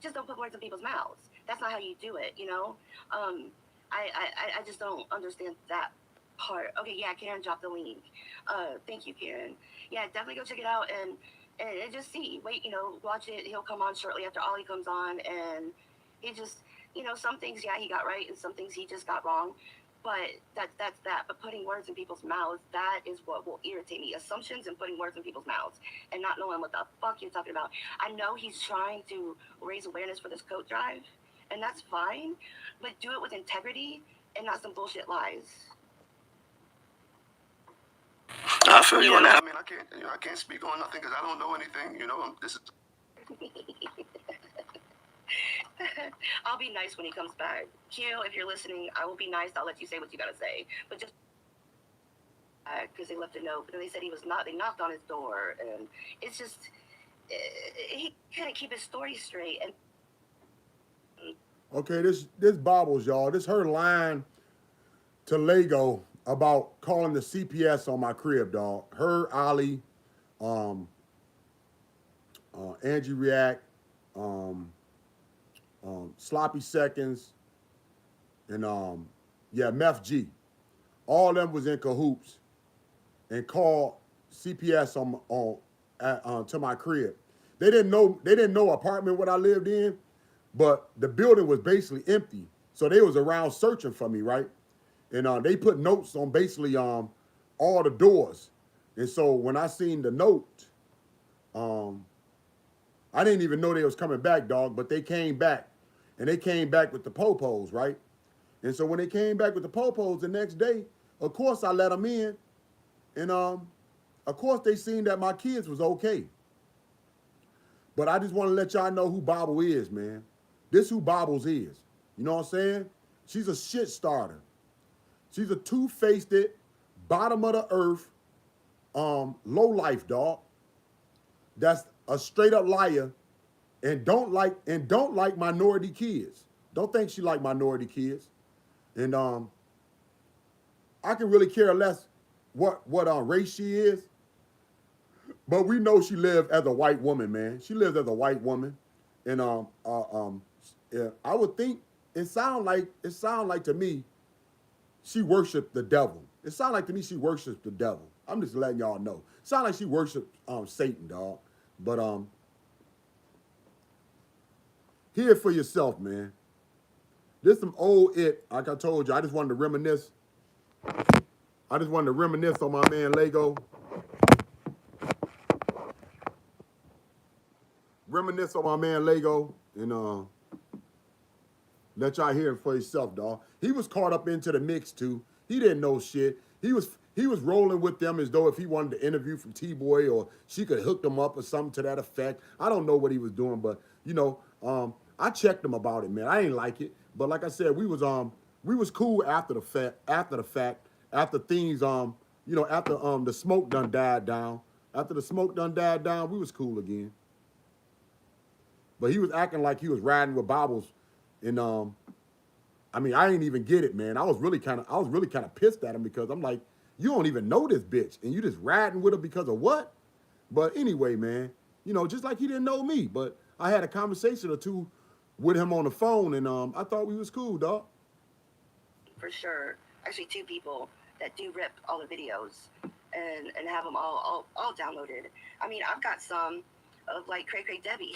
just don't put words in people's mouths. That's not how you do it, you know? I just don't understand that part. Okay, yeah, Karen dropped the link. Thank you, Karen. Yeah, definitely go check it out and just see. Wait, watch it. He'll come on shortly after Ollie comes on, and he just, some things, yeah, he got right, and some things he just got wrong. But that's that. But putting words in people's mouths, that is what will irritate me. Assumptions and putting words in people's mouths and not knowing what the fuck you're talking about. I know he's trying to raise awareness for this coat drive, and that's fine, but do it with integrity and not some bullshit lies. I feel you on that. I mean, I can't speak on nothing because I don't know anything. This is. I'll be nice when he comes back. Q, if you're listening, I will be nice. I'll let you say what you gotta say, but just because they left a note. But then they said he was not. They knocked on his door, and it's just he couldn't keep his story straight. And Okay, this Bobbles, y'all. This her line to Lego about calling the CPS on my crib, dog. Her, Ollie, Angie React, Sloppy Seconds, and Meth G. All of them was in cahoots and called CPS to my crib. They didn't know apartment what I lived in, but the building was basically empty. So they was around searching for me, right? And they put notes on basically all the doors. And so when I seen the note, I didn't even know they was coming back, dog, but they came back. And they came back with the popos, right? And so when they came back with the popos the next day, of course I let them in. And of course they seen that my kids was okay. But I just want to let y'all know who Bobble is, man. This who Bobbles is. You know what I'm saying? She's a shit starter. She's a two-faced, bottom of the earth, low life dog. That's a straight up liar and don't like minority kids. Don't think she like minority kids. And I can really care less what race she is. But we know she lived as a white woman, man. She lives as a white woman. And yeah, I would think it sound like to me she worshiped the devil. It sound like to me she worships the devil. I'm just letting y'all know. It sound like she worships Satan, dog. But hear it for yourself, man. This some old like I told you. I just wanted to reminisce. I just wanted to reminisce on my man Lego. Reminisce on my man Lego and let y'all hear it for yourself, dog. He was caught up into the mix too. He didn't know shit. He was rolling with them as though if he wanted to interview from T-Boy or she could hook them up or something to that effect. I don't know what he was doing, but I checked him about it, man. I ain't like it, but like I said, we was cool after the fact. After things after the smoke done died down. After the smoke done died down, we was cool again. But he was acting like he was riding with Bobbles, and I mean, I ain't even get it, man. I was really kind of pissed at him because I'm like, you don't even know this bitch, and you just riding with her because of what? But anyway, man, just like he didn't know me, but I had a conversation or two with him on the phone, and I thought we was cool, dog. For sure, actually, two people that do rip all the videos and have them all downloaded. I mean, I've got some of like Cray Cray Debbie,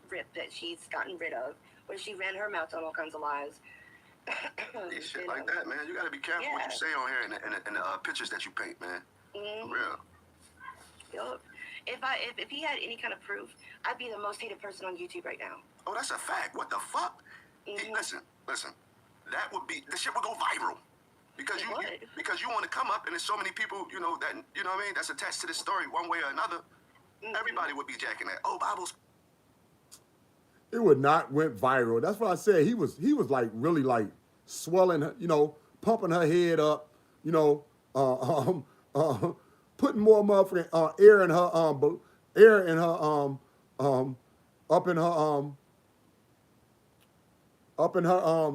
rip that she's gotten rid of, where she ran her mouth on all kinds of lies. Shit like that, man. You gotta be careful what you say on here and the pictures that you paint, man. Mm-hmm. For real. Yep. If he had any kind of proof, I'd be the most hated person on YouTube right now. Oh, that's a fact. What the fuck? Mm-hmm. Listen. That would be, the shit would go viral. Because you want to come up and there's so many people, that, what I mean, that's attached to this story one way or another. Mm-hmm. Everybody would be jacking that. Oh, Bobbles. It would not went viral. That's what I said. He was like really like swelling her, pumping her head up, putting more motherfucking air in her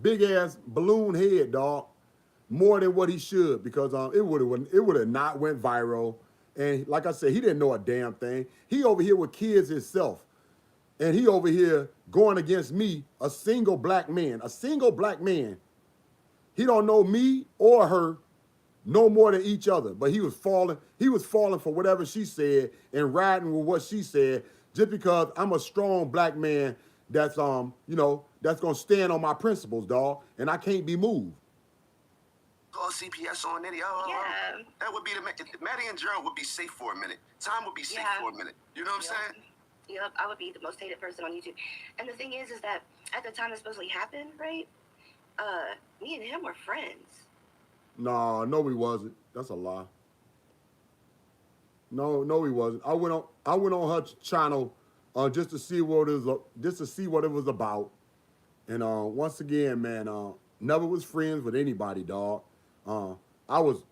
big ass balloon head, dog, more than what he should, because it would have not went viral. And like I said, he didn't know a damn thing. He over here with kids himself. and he over here going against me, a single black man, a single black man. He don't know me or her no more than each other, but he was falling. He was falling for whatever she said and riding with what she said, just because I'm a strong black man that's that's gonna stand on my principles, dog, and I can't be moved. Call CPS on Nitty. Yeah. That would be Maddie and Gerald would be safe for a minute. Time would be safe for a minute. You know what I'm saying? Yep, I would be the most hated person on YouTube. And the thing is that at the time it supposedly happened, right? Me and him were friends. Nah, no, he wasn't. That's a lie. No, he wasn't. I went on her channel just to see what it was about. And once again, man, never was friends with anybody, dog. I was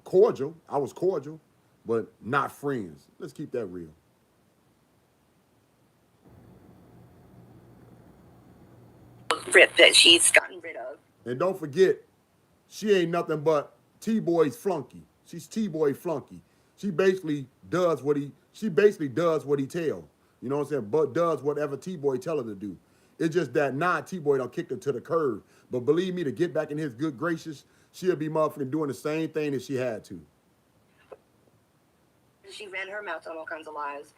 cordial. I was cordial, but not friends. Let's keep that real. Rip that she's gotten rid of. And don't forget, she ain't nothing but T-Boy's flunky. She's T-Boy flunky. She basically does what he tells. You know what I'm saying? But does whatever T-Boy tell her to do. It's just that T-Boy done kicked her to the curb. But believe me, to get back in his good gracious, she'll be motherfucking doing the same thing that she had to. She ran her mouth on all kinds of lies.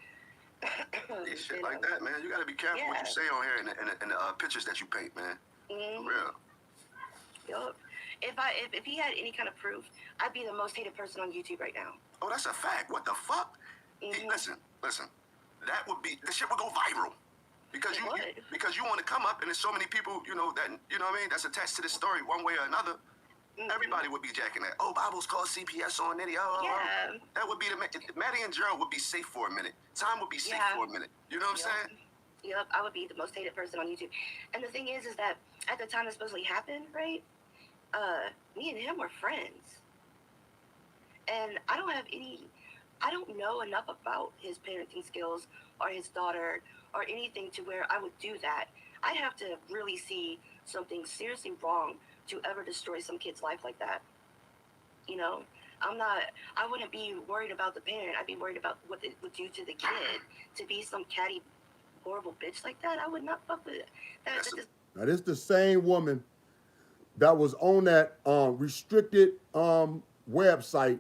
Shit like that, man. You gotta be careful what you say on here and the pictures that you paint, man. For real. Yup. If he had any kind of proof, I'd be the most hated person on YouTube right now. Oh, that's a fact. What the fuck? Hey, listen. That would be, the shit would go viral. Because you want to come up and there's so many people, that, that's attached to this story one way or another. Everybody would be jacking that. Oh, Bible's called CPS on Nitty. That would be Maddie and Gerald would be safe for a minute. Time would be safe for a minute. You know what I'm saying? Yep, I would be the most hated person on YouTube. And the thing is that at the time it supposedly happened, right? Me and him were friends. And I don't know enough about his parenting skills or his daughter or anything to where I would do that. I'd have to really see something seriously wrong to ever destroy some kid's life like that. I wouldn't be worried about the parent. I'd be worried about what it would do to the kid. To be some catty, horrible bitch like that, I would not fuck with it. Now, this is the same woman that was on that restricted website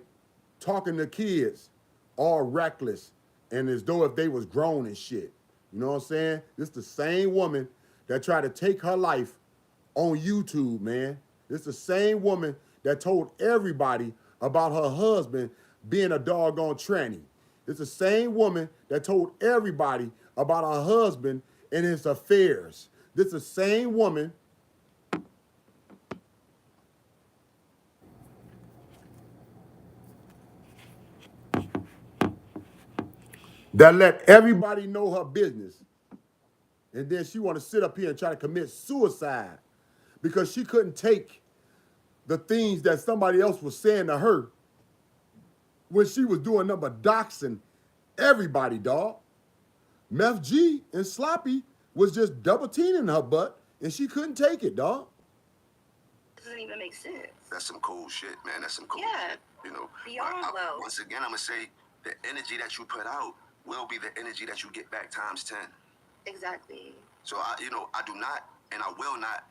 talking to kids all reckless and as though if they was grown and shit. You know what I'm saying? This is the same woman that tried to take her life on YouTube, man. This is the same woman that told everybody about her husband being a doggone tranny. It's the same woman that told everybody about her husband and his affairs. This is the same woman that let everybody know her business. And then she want to sit up here and try to commit suicide because she couldn't take the things that somebody else was saying to her when she was doing nothing but doxing everybody, dog. Meth G and Sloppy was just double teaming her butt, and she couldn't take it, dog. Doesn't even make sense. That's some cool shit, man. That's some cool shit. Beyond low. Once again, I'm going to say the energy that you put out will be the energy that you get back times 10. Exactly. So, I do not and I will not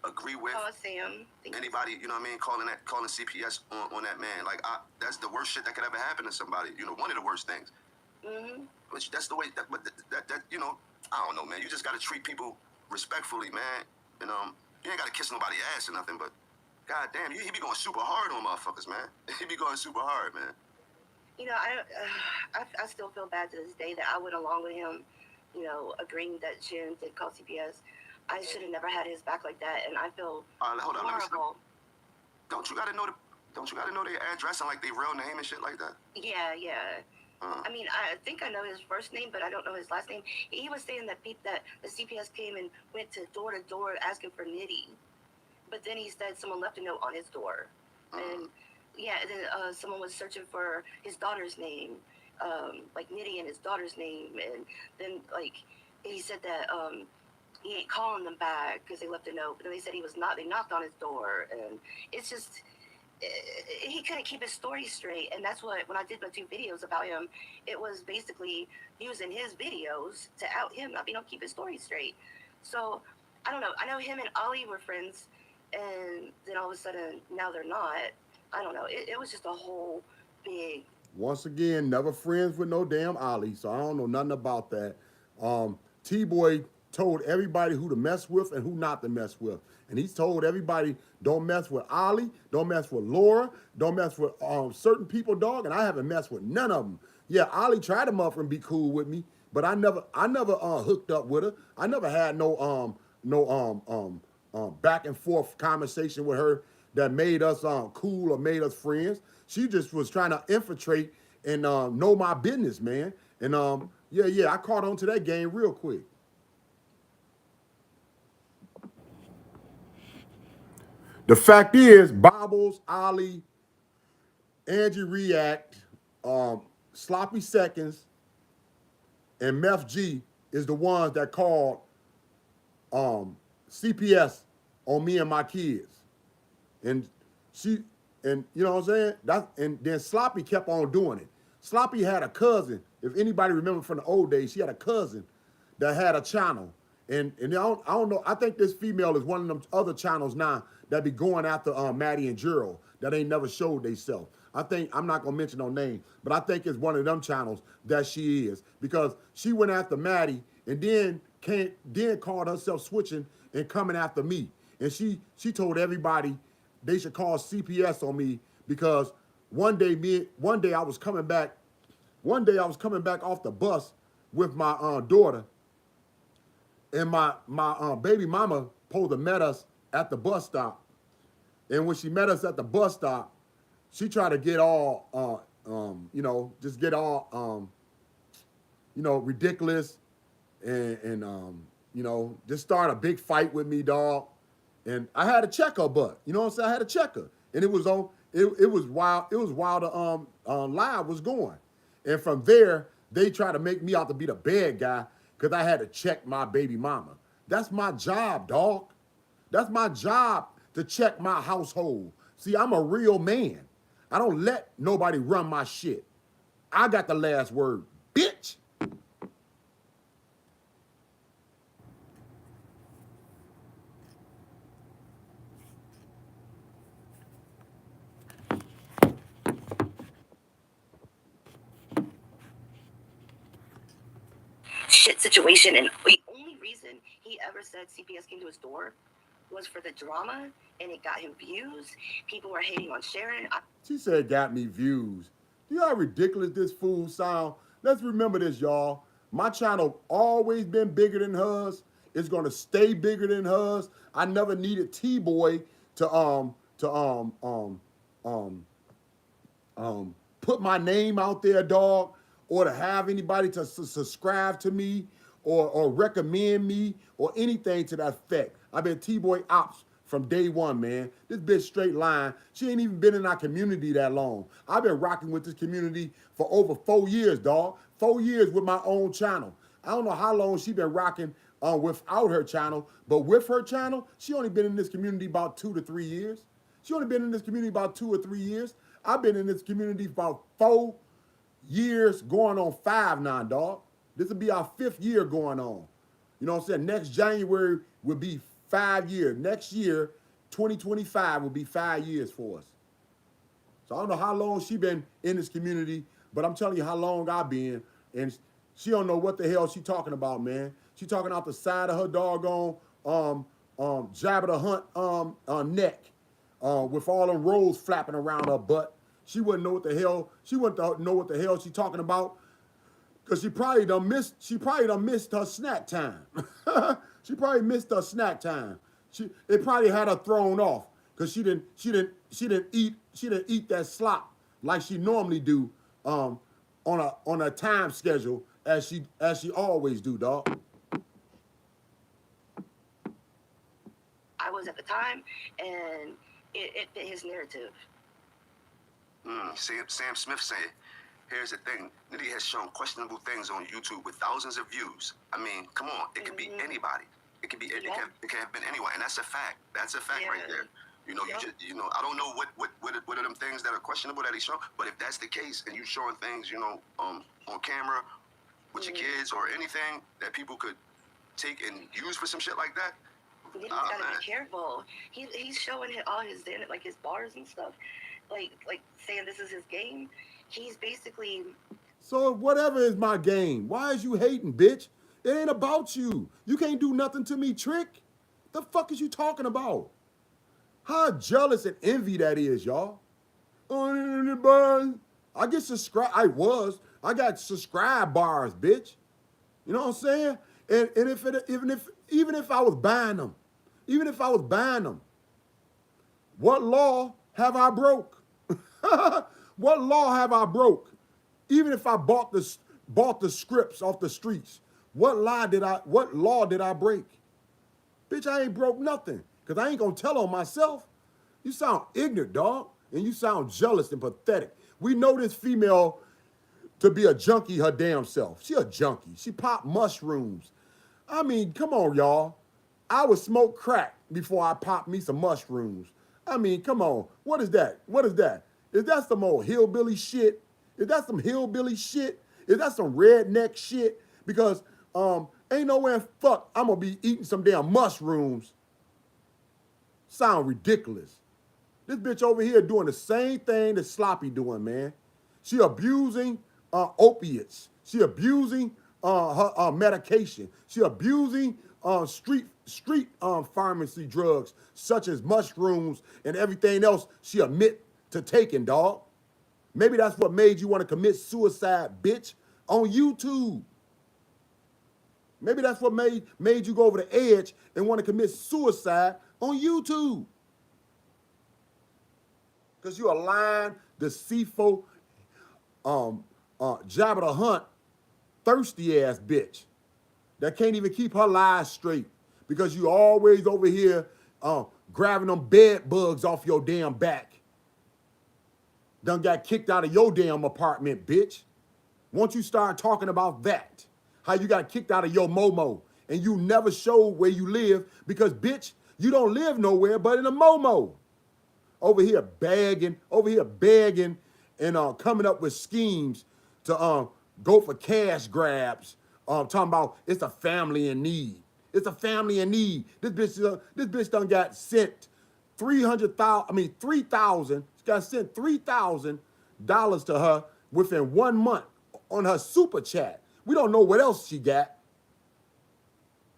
agree with anybody, calling CPS on that man. Like, that's the worst shit that could ever happen to somebody. One of the worst things. But that's the way that I don't know, man. You just got to treat people respectfully, man. And you ain't got to kiss nobody's ass or nothing, but god damn, he be going super hard on motherfuckers, man. He be going super hard, man. I still feel bad to this day that I went along with him, agreeing that Sharon did call CPS. I should have never had his back like that, and I feel horrible. Don't you gotta know their address and like their real name and shit like that? Yeah. I mean, I think I know his first name, but I don't know his last name. He was saying that the CPS came and went to door to door asking for Nitty, but then he said someone left a note on his door, and then someone was searching for his daughter's name, like Nitty and his daughter's name, and then like he said that he ain't calling them back because they left a note, but then they said he was not. They knocked on his door, and it's just he couldn't keep his story straight, and that's what when I did the 2 videos about him, it was basically using his videos to out him not being able to keep his story straight. So I don't know. I know him and Ali were friends, and then all of a sudden now they're not. I don't know. It was just a whole big. Once again, never friends with no damn Ali, so I don't know nothing about that. T-Boy told everybody who to mess with and who not to mess with. And he's told everybody, don't mess with Ali, don't mess with Laura, don't mess with certain people, dog, and I haven't messed with none of them. Yeah, Ali tried to muff and be cool with me, but I never hooked up with her. I never had no back and forth conversation with her that made us cool or made us friends. She just was trying to infiltrate and know my business, man. And yeah, I caught on to that game real quick. The fact is, Bobbles, Ali, Angie React, Sloppy Seconds, and Meth G is the ones that called CPS on me and my kids. And she, and you know what I'm saying? And then Sloppy kept on doing it. Sloppy had a cousin. If anybody remember from the old days, she had a cousin that had a channel. And I don't know. I think this female is one of them other channels now that be going after Maddie and Gerald that ain't never showed theyself. I think, I'm not gonna mention no name, but I think it's one of them channels that she is, because she went after Maddie and then called herself switching and coming after me. And she told everybody they should call CPS on me because one day I was coming back off the bus with my daughter, and my baby mama supposed to met us at the bus stop. And when she met us at the bus stop, she tried to get all just get all ridiculous and just start a big fight with me, dog. And I had to check her butt. You know what I'm saying? I had to check her. And it was while the live was going. And from there, they tried to make me out to be the bad guy because I had to check my baby mama. That's my job, dog. That's my job to check my household. See, I'm a real man. I don't let nobody run my shit. I got the last word, bitch. Shit situation, and the only reason he ever said CPS came to his door was for the drama, and it got him views. People were hating on Sharon. She said got me views. You know how ridiculous this fool sound? Let's remember this, y'all. My channel always been bigger than hers. It's gonna stay bigger than hers. I never needed T-Boy to put my name out there, dog, or to have anybody to subscribe to me or recommend me or anything to that effect. I've been T-Boy Ops from day one, man. This bitch straight line. She ain't even been in our community that long. I've been rocking with this community for over 4 years, dog. 4 years with my own channel. I don't know how long she been rocking without her channel, but with her channel, she only been in this community about 2 to 3 years. She only been in this community about 2 or 3 years. I've been in this community about 4 years, going on 5 now, dog. This will be our 5th year going on. You know what I'm saying? Next January will be 5 years. Next year, 2025, will be 5 years for us. So I don't know how long she been in this community, but I'm telling you how long I've been. And she don't know what the hell she talking about, man. She talking out the side of her doggone Jabba the Hutt neck with all them rolls flapping around her butt. She wouldn't know what the hell. She wouldn't know what the hell she talking about, because she probably done missed her snack time. She probably missed her snack time. It probably had her thrown off because she didn't eat that slop like she normally do on a time schedule as she always do, dog. I was at the time, and it fit his narrative. Sam Smith said, here's the thing. Nitty has shown questionable things on YouTube with thousands of views. I mean, come on. It could be anybody. It could have been anyone. And that's a fact. That's a fact right there. You know, Yep. I don't know what are them things that are questionable that he show. But if that's the case, and you showing things, on camera with your kids or anything that people could take and use for some shit like that, You just ah gotta man, be careful. He's showing all his like his bars and stuff, like saying this is his game. He's basically So whatever is my game. Why is you hating, bitch? It ain't about you. You can't do nothing to me, Trick. The fuck is you talking about? How jealous and envy that is, y'all. I get subscribe. I got subscribe bars, bitch. You know what I'm saying? And if it, even if I was buying them, even if I was buying them, what law have I broke? What law have I broke? Even if I bought the scripts off the streets, what law did I break? Bitch, I ain't broke nothing. Cause I ain't gonna tell on myself. You sound ignorant, dog. And you sound jealous and pathetic. We know this female to be a junkie her damn self. She a junkie. She pop mushrooms. I mean, come on, y'all. I would smoke crack before I pop me some mushrooms. I mean, come on. What is that? What is that? Is that some old hillbilly shit? Is that some hillbilly shit? Is that some redneck shit? Because ain't nowhere in fuck I'm gonna be eating some damn mushrooms. Sound ridiculous. This bitch over here doing the same thing that Sloppy doing, man. She abusing opiates. She abusing her medication. She abusing street pharmacy drugs such as mushrooms and everything else she admit to taking, dog. Maybe that's what made you want to commit suicide, bitch, on YouTube. Maybe that's what made you go over the edge and want to commit suicide on YouTube. Because you a lying, deceitful, Jabba the Hunt, thirsty ass bitch that can't even keep her lies straight because you always over here grabbing them bed bugs off your damn back. Done got kicked out of your damn apartment, bitch. Once you start talking about that, how you got kicked out of your Momo and you never showed where you live because, bitch, you don't live nowhere but in a Momo. Over here begging, and coming up with schemes to go for cash grabs. Talking about it's a family in need. It's a family in need. This bitch done got sent 3,000. She got sent $3,000 to her within 1 month on her super chat. We don't know what else she got,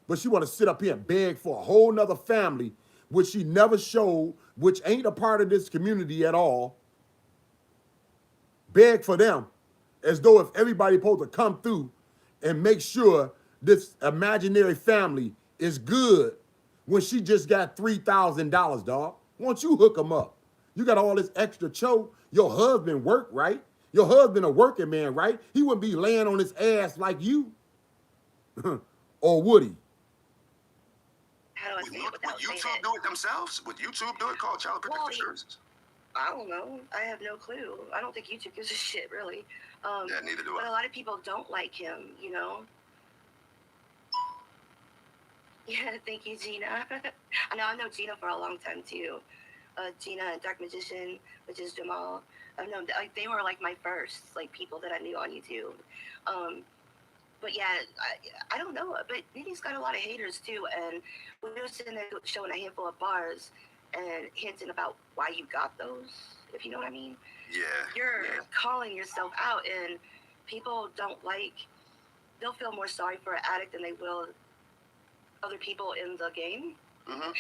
but she want to sit up here and beg for a whole nother family, which she never showed, which ain't a part of this community at all. Beg for them as though if everybody supposed to come through and make sure this imaginary family is good when she just got $3,000, dog. Once you hook them up, you got all this extra choke. Your husband work, right? Your husband a working man, right? He wouldn't be laying on his ass like you. Or would he? how do I would, say it would without saying YouTube it? do it themselves? Would YouTube do it? Called Child Protective Well, Services? I don't know. I have no clue. I don't think YouTube gives a shit, really. Yeah, neither do But a I. lot of people don't like him, you know? Yeah, thank you, Gina. I know Gina for a long time, too. Gina and Dark Magician, which is Jamal. I've known, like, they were, like, my first, like, people that I knew on YouTube. But yeah, I don't know. But he's got a lot of haters, too. And we were sitting there showing a handful of bars and hinting about why you got those, if you know what I mean. Yeah. You're Yeah. calling yourself out, and people don't like, they'll feel more sorry for an addict than they will other people in the game. Mm-hmm.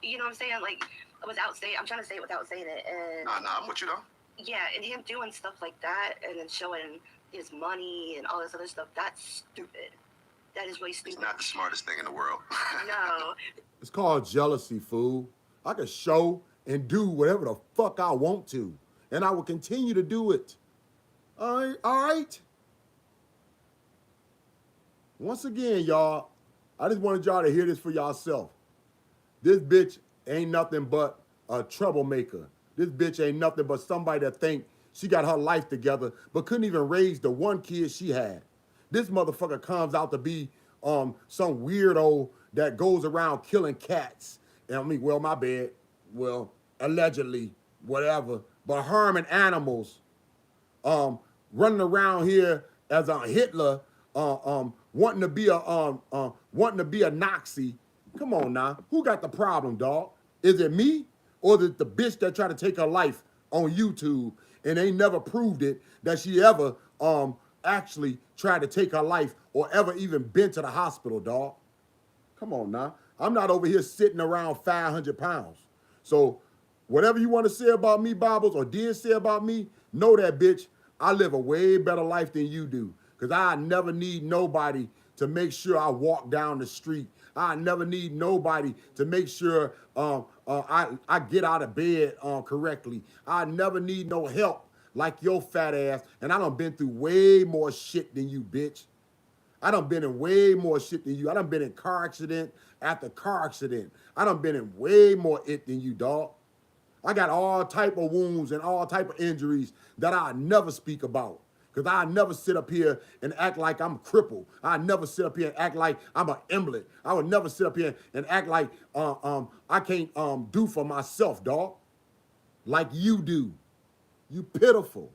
You know what I'm saying? Like, I'm trying to say it without saying it. And Nah, I'm with you though. yeah, and him doing stuff like that and then showing his money and all this other stuff, that's stupid. That is way It's stupid. not the smartest thing in the world. No. It's called jealousy, fool. I can show and do whatever the fuck I want to, and I will continue to do it. All right. Once again, y'all, I just wanted y'all to hear this for yourself. This bitch ain't nothing but a troublemaker. This bitch ain't nothing but somebody that think she got her life together, but couldn't even raise the one kid she had. This motherfucker comes out to be some weirdo that goes around killing cats. And I mean, well, my bad. Well, allegedly, whatever, but harming animals, running around here as a Hitler, wanting to be a Nazi. Come on now, who got the problem, dog? Is it me or is it the bitch that tried to take her life on YouTube and ain't never proved it that she ever actually tried to take her life or ever even been to the hospital, dog? Come on now. I'm not over here sitting around 500 pounds. So whatever you want to say about me, Bobbles, or did say about me, know that, bitch, I live a way better life than you do. Because I never need nobody to make sure I walk down the street. I never need nobody to make sure I get out of bed correctly. I never need no help like your fat ass. And I done been through way more shit than you, bitch. I done been in way more shit than you. I done been in car accident after car accident. I done been in way more it than you, dog. I got all type of wounds and all type of injuries that I never speak about. Because I never sit up here and act like I'm crippled. I never sit up here and act like I'm an emblem. I would never sit up here and act like I can't do for myself, dog. Like you do. You pitiful.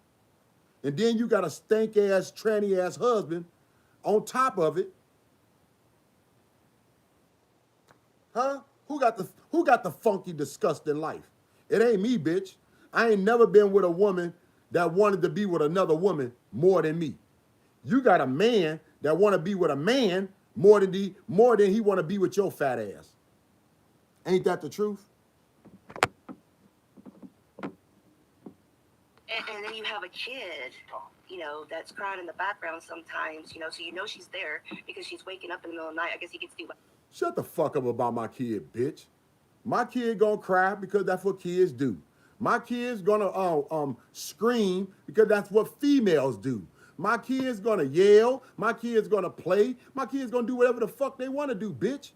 And then you got a stank ass, tranny ass husband on top of it. Huh? Who got the funky, disgusting life? It ain't me, bitch. I ain't never been with a woman that wanted to be with another woman more than me. You got a man that want to be with a man more than he want to be with your fat ass. Ain't that the truth? And then you have a kid, you know, that's crying in the background sometimes, you know, so you know she's there because she's waking up in the middle of the night. I guess he gets to do. Shut the fuck up about my kid, bitch. My kid gonna cry because that's what kids do. My kid's gonna scream because that's what females do. My kid's gonna yell. My kid's gonna play. My kid's gonna do whatever the fuck they wanna do, bitch.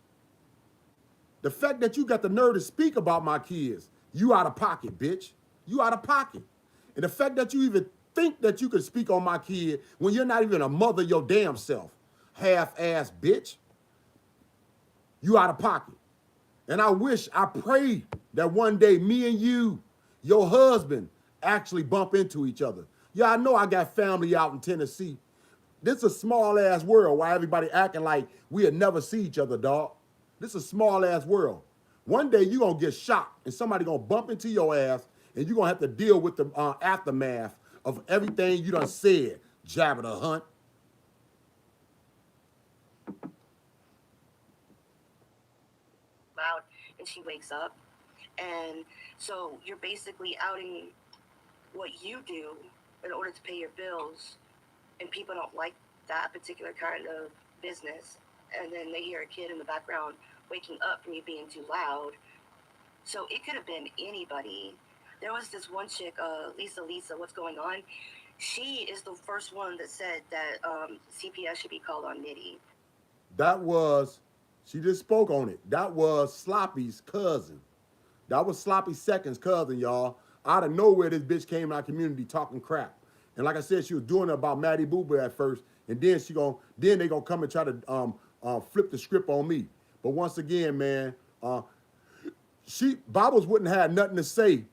The fact that you got the nerve to speak about my kids, you out of pocket, bitch. You out of pocket. And the fact that you even think that you can speak on my kid when you're not even a mother your damn self, half-ass bitch, you out of pocket. And I pray that one day me and you, your husband, actually bump into each other. Yeah, I know I got family out in Tennessee. This is a small-ass world where everybody acting like we'll never see each other, dog. This is a small-ass world. One day you gonna get shot and somebody gonna bump into your ass and you're gonna have to deal with the aftermath of everything you done said, Jabba the Hutt. Loud, and she wakes up. And so you're basically outing what you do in order to pay your bills. And people don't like that particular kind of business. And then they hear a kid in the background waking up from you being too loud. So it could have been anybody. There was this one chick, Lisa, what's going on? She is the first one that said that CPS should be called on Nitty. She just spoke on it. That was Sloppy's cousin. That was Sloppy Second's cousin, y'all. Out of nowhere, this bitch came in our community talking crap. And like I said, she was doing it about Maddie Boo Boo at first, and then they gonna come and try to flip the script on me. But once again, man, Bobbles wouldn't have nothing to say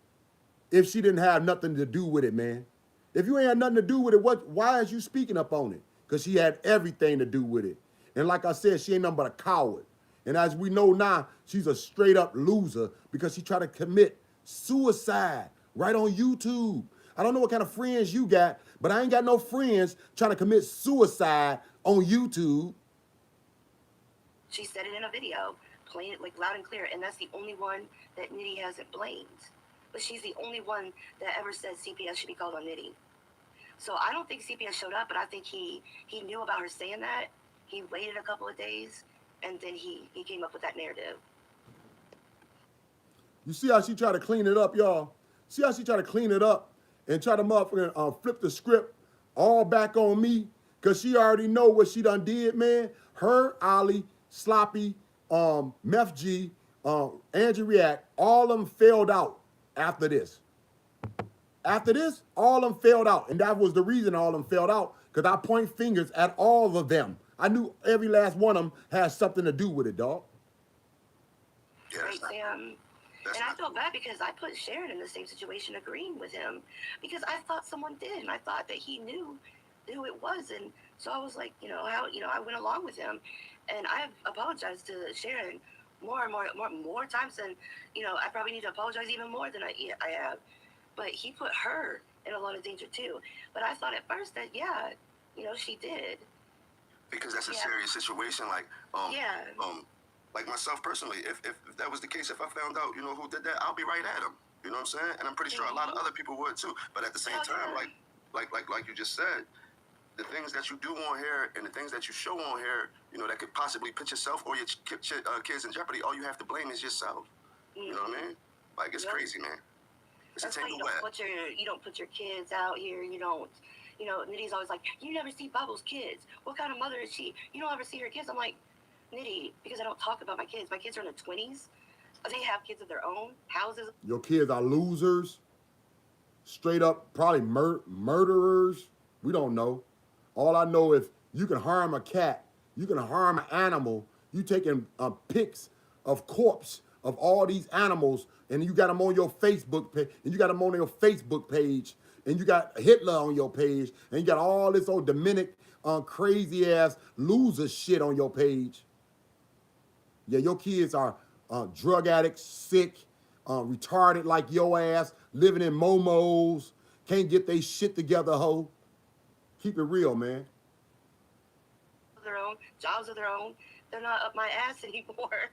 if she didn't have nothing to do with it, man. If you ain't had nothing to do with it, why is you speaking up on it? Because she had everything to do with it. And like I said, she ain't nothing but a coward. And as we know now, she's a straight up loser because she tried to commit suicide right on YouTube. I don't know what kind of friends you got, but I ain't got no friends trying to commit suicide on YouTube. She said it in a video, playing it like loud and clear, and that's the only one that Nitty hasn't blamed. But she's the only one that ever said CPS should be called on Nitty. So I don't think CPS showed up, but I think he knew about her saying that. He waited a couple of days, and then he came up with that narrative. You see how she tried to clean it up, y'all? See how she tried to clean it up and try to motherfucking flip the script all back on me? Because she already know what she done did, man. Her, Ollie, Sloppy, Meth G, Andrew React, all of them failed out after this. After this, all of them failed out. And that was the reason all of them failed out, because I point fingers at all of them. I knew every last one of them had something to do with it, dog. Right, Sam? That's And I not felt cool. bad because I put Sharon in the same situation, agreeing with him, because I thought someone did, and I thought that he knew who it was, and so I was like, I went along with him, and I've apologized to Sharon more times than, I probably need to apologize even more than I have. But he put her in a lot of danger too. But I thought at first that, yeah, she did. Because that's a Yeah. serious situation. Yeah. Like myself personally, if that was the case, if I found out, who did that, I'll be right at him. You know what I'm saying? And I'm pretty sure a lot of other people would too. But at the same Oh, time, yeah. like you just said, the things that you do on here and the things that you show on here, that could possibly put yourself or your kids in jeopardy. All you have to blame is yourself. You know what I mean? Like, it's Yep. crazy, man. It's That's a why tangle you web. don't put your kids out here. You don't. Nitty's always like, you never see Bubble's kids. What kind of mother is she? You don't ever see her kids. I'm like, Nitty, because I don't talk about my kids. My kids are in their 20s. They have kids of their own, houses. Your kids are losers, straight up probably murderers. We don't know. All I know is you can harm a cat, you can harm an animal. You taking pics of corpse of all these animals, and you got them on your Facebook page, and you got them on your Facebook page, and you got Hitler on your page, and you got all this old Dominic crazy ass loser shit on your page. Yeah, your kids are drug addicts, sick, retarded like your ass, living in momos, can't get they shit together, ho. Keep it real, man. Of their own, jobs of their own. They're not up my ass anymore.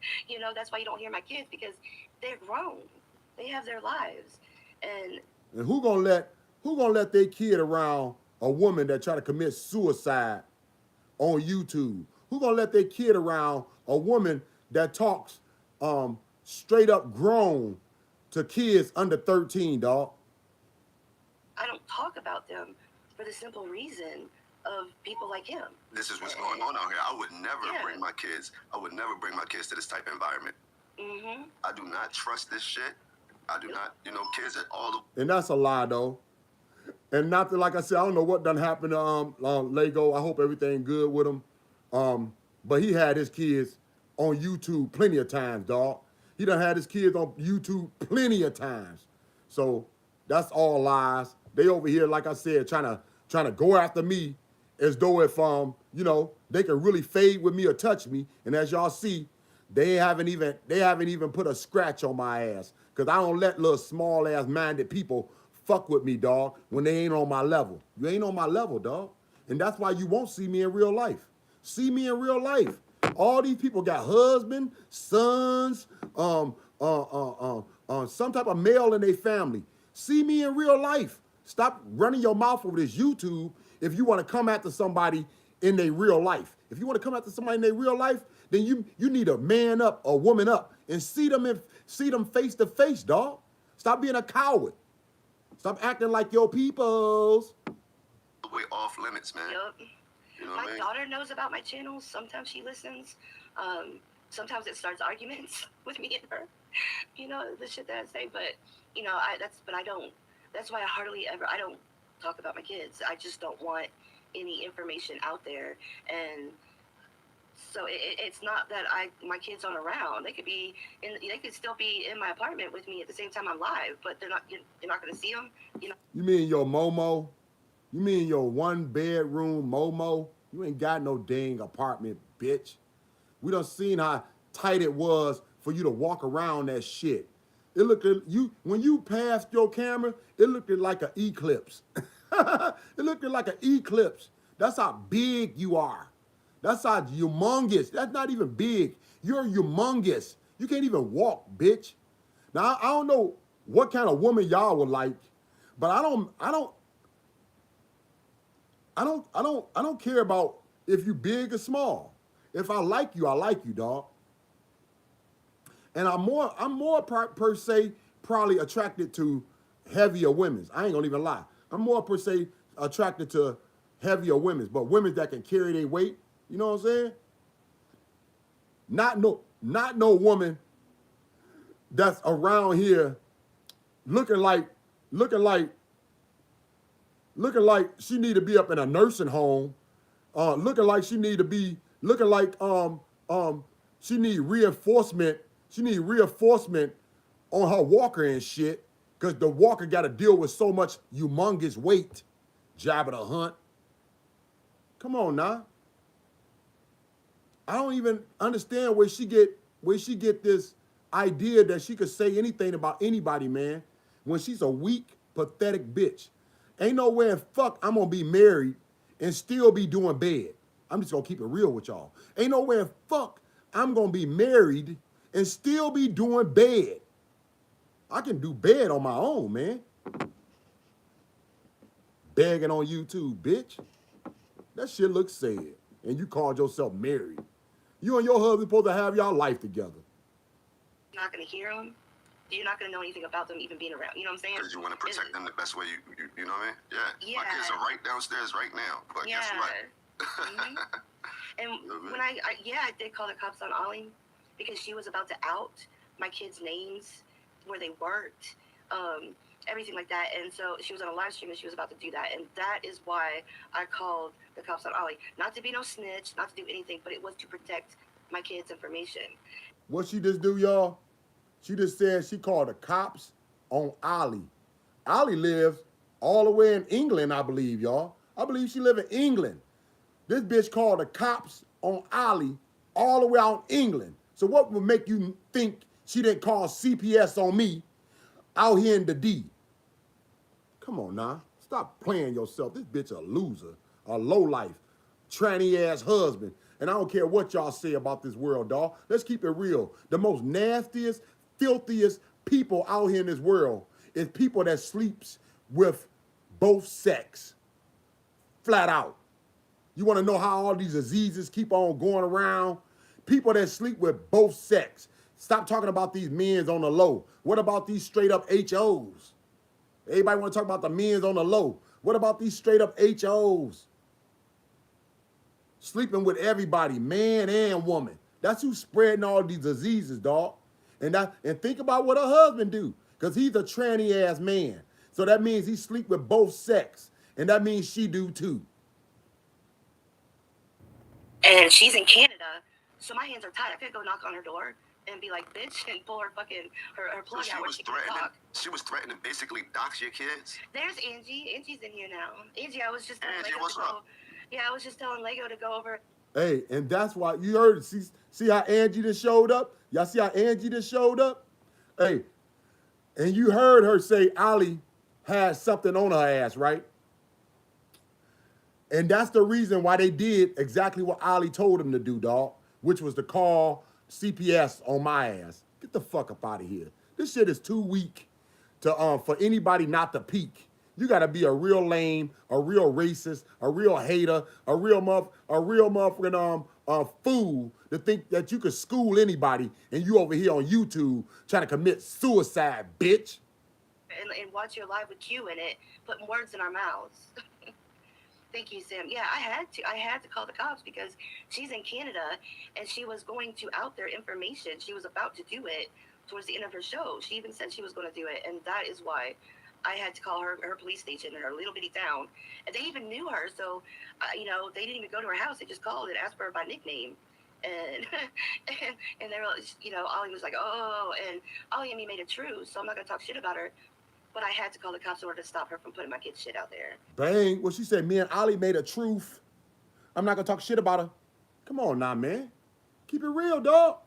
That's why you don't hear my kids, because they're grown. They have their lives, and who gonna let their kid around a woman that try to commit suicide on YouTube? Who gonna let their kid around a woman that talks straight up grown to kids under 13, dog? I don't talk about them for the simple reason of people like him. This is what's going on out here. I would never bring my kids. I would never bring my kids to this type of environment. Mm-hmm. I do not trust this shit. I do not, kids at all. And that's a lie, though. And not that, like I said, I don't know what done happened to Lego. I hope everything good with him. But he had his kids on YouTube plenty of times, dog. He done had his kids on YouTube plenty of times. So that's all lies. They over here, like I said, trying to go after me as though if they can really fade with me or touch me. And as y'all see, they haven't even put a scratch on my ass. Cause I don't let little small ass minded people fuck with me, dog, when they ain't on my level. You ain't on my level, dog. And that's why you won't see me in real life. See me in real life. All these people got husbands, sons, some type of male in their family. See me in real life. Stop running your mouth over this YouTube if you want to come after somebody in their real life. If you want to come after somebody in their real life, then you need a man up or woman up and see them face to face, dog. Stop being a coward. Stop acting like your peoples. Way off limits, man. Yep. You know My what I mean? daughter knows about my channel. Sometimes she listens. Sometimes it starts arguments with me and her. The shit that I say. But I don't. That's why I don't talk about my kids. I just don't want any information out there. And so it's not that my kids aren't around. They could still be in my apartment with me at the same time I'm live, but you're not going to see them. You mean your Momo? You mean your 1-bedroom Momo? You ain't got no dang apartment, bitch. We done seen how tight it was for you to walk around that shit. It looked at you when you passed your camera. It looked like an eclipse. It looked like an eclipse. That's how big you are. That's how humongous. That's not even big. You're humongous. You can't even walk, bitch. Now I don't know what kind of woman y'all would like, but I don't care about if you big or small. If I like you, dog. And I'm more per se probably attracted to heavier women. I ain't gonna even lie. I'm more per se attracted to heavier women, but women that can carry their weight. You know what I'm saying? Not no woman that's around here looking like she need to be up in a nursing home, looking like she need reinforcement. She need reinforcement on her walker and shit, because the walker got to deal with so much humongous weight. Jabba the Hutt. Come on now. I don't even understand where she get this idea that she could say anything about anybody, man, when she's a weak, pathetic bitch. Ain't no way in fuck I'm gonna be married and still be doing bad. I'm just gonna keep it real with y'all. Ain't no way in fuck I'm gonna be married and still be doing bad. I can do bad on my own, man. Begging on YouTube, bitch. That shit looks sad. And you called yourself married. You and your husband supposed to have y'all life together. You're not gonna hear them. You're not gonna know anything about them even being around. You know what I'm saying? Because you want to protect them the best way you know what I mean? Yeah. Yeah. My kids are right downstairs right now. But guess what? Mm-hmm. And when I did call the cops on Ollie because she was about to out my kids' names, where they worked, everything like that. And so she was on a live stream and she was about to do that. And that is why I called the cops on Ollie. Not to be no snitch, not to do anything, but it was to protect my kids' information. What she just do, y'all? She just said she called the cops on Ollie. Ollie lives all the way in England, I believe, y'all. I believe she live in England. This bitch called the cops on Ollie all the way out in England. So what would make you think she didn't call CPS on me out here in the D? Come on now. Stop playing yourself. This bitch a loser, a lowlife, tranny ass husband. And I don't care what y'all say about this world, dawg. Let's keep it real. The most nastiest, filthiest people out here in this world is people that sleeps with both sex. Flat out. You want to know how all these diseases keep on going around? People that sleep with both sex. Stop talking about these men's on the low. What about these straight up HOs? Everybody want to talk about the men's on the low. What about these straight up HOs? Sleeping with everybody, man and woman. That's who's spreading all these diseases, dog. And think about what her husband do, because he's a tranny ass man. So that means he sleep with both sex, and that means she do too. And she's in Canada, so my hands are tied. I could go knock on her door and be like, bitch, and pull her fucking her plug out where she can talk. She was threatening to basically dox your kids. There's Angie. Angie's in here now. Angie, I was just telling Angie, Lego what's to go. up? Yeah, I was just telling Lego to go over. Hey, and that's why you heard it. See how Angie just showed up? Y'all see how Angie just showed up? Hey, and you heard her say Ollie had something on her ass, right? And that's the reason why they did exactly what Ollie told them to do, dog, which was to call CPS on my ass. Get the fuck up out of here. This shit is too weak to for anybody not to peek. You gotta be a real lame, a real racist, a real hater, a real motherfucking fool to think that you could school anybody and you over here on YouTube trying to commit suicide, bitch. And watch your live with Q in it, putting words in our mouths. Thank you, Sam. Yeah, I had to call the cops because she's in Canada and she was going to out their information. She was about to do it towards the end of her show. She even said she was going to do it, and that is why I had to call her police station in her little bitty town. And they even knew her, so they didn't even go to her house. They just called and asked for her by nickname. And and they were, Ollie was like, oh, and Ollie and me made a truce, so I'm not gonna talk shit about her. But I had to call the cops in order to stop her from putting my kid's shit out there. Bang. Well, she said, me and Ollie made a truth. I'm not going to talk shit about her. Come on now, man. Keep it real, dog.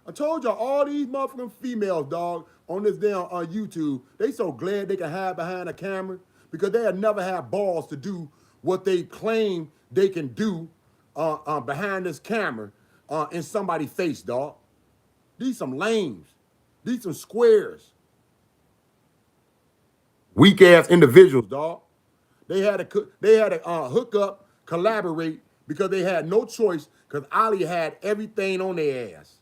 I told y'all, all these motherfucking females, dog, on this damn on YouTube, they so glad they can hide behind a camera because they have never had balls to do what they claim they can do behind this camera in somebody's face, dog. These some lames. These some squares. Weak ass individuals, dog. They had to hook up, collaborate because they had no choice because Ollie had everything on their ass.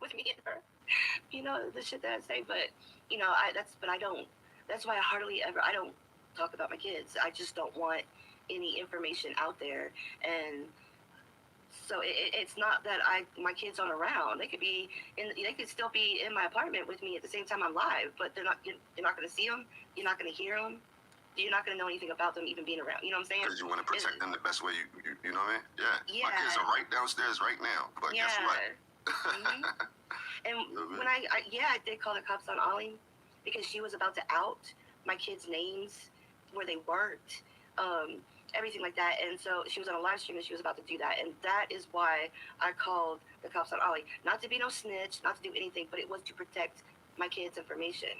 With me and her, the shit that I say, but that's why I don't talk about my kids. I just don't want any information out there. And so it's not that my kids aren't around. They could still be in my apartment with me at the same time I'm live, but you're not going to see them. You're not going to hear them. you're not going to know anything about them even being around. You know what I'm saying? Because you want to protect them the best way you know what I mean? Yeah. Yeah. My kids are right downstairs right now. But Yeah. guess what? Mm-hmm. And when I did call the cops on Ollie because she was about to out my kids' names, where they worked, everything like that. And so she was on a live stream and she was about to do that. And that is why I called the cops on Ollie. Not to be no snitch, not to do anything, but it was to protect my kids' information.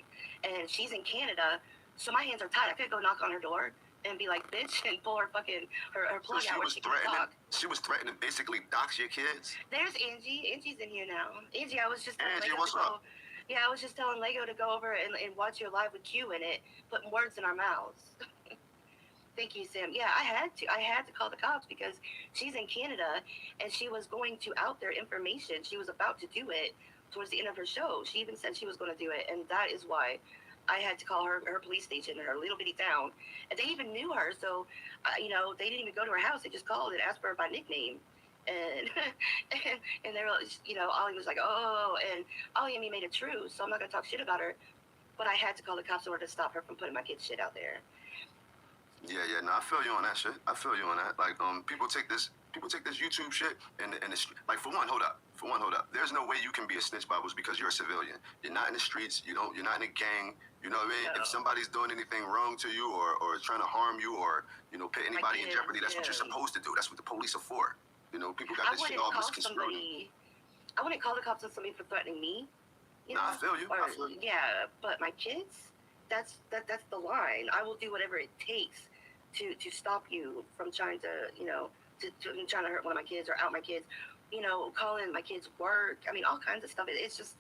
And she's in Canada, so my hands are tied. I could go knock on her door and be like, bitch, and pull her fucking her plug out where she can talk. She was threatening to basically dox your kids. There's Angie. Angie's in here now. Angie, I was just telling Angie, Lego what's to go. up? Yeah, I was just telling Lego to go over and watch your live with Q in it, putting words in our mouths. Thank you, Sam. Yeah, I had to call the cops because she's in Canada and she was going to out their information. She was about to do it towards the end of her show. She even said she was going to do it, and that is why I had to call her police station in her little bitty town. And they even knew her, so they didn't even go to her house. They just called and asked for her by nickname. And and they were, Ollie was like, oh, and Ollie and me made a truce, so I'm not gonna talk shit about her. But I had to call the cops in order to stop her from putting my kids' shit out there. Yeah, no, I feel you on that shit. I feel you on that. Like, people take this YouTube shit and it's like, for one, hold up. There's no way you can be a snitch, Bubbles, because you're a civilian. You're not in the streets. You're not in a gang. You know what I mean? No. If somebody's doing anything wrong to you or trying to harm you or put anybody in jeopardy, that's what you're supposed to do. That's what the police are for. People got this shit all misconstrued. I wouldn't call the cops on somebody for threatening me. I feel you. Yeah, but my kids, that's the line. I will do whatever it takes to stop you from trying to trying to hurt one of my kids or out my kids. Calling my kids work. I mean, all kinds of stuff. It's just,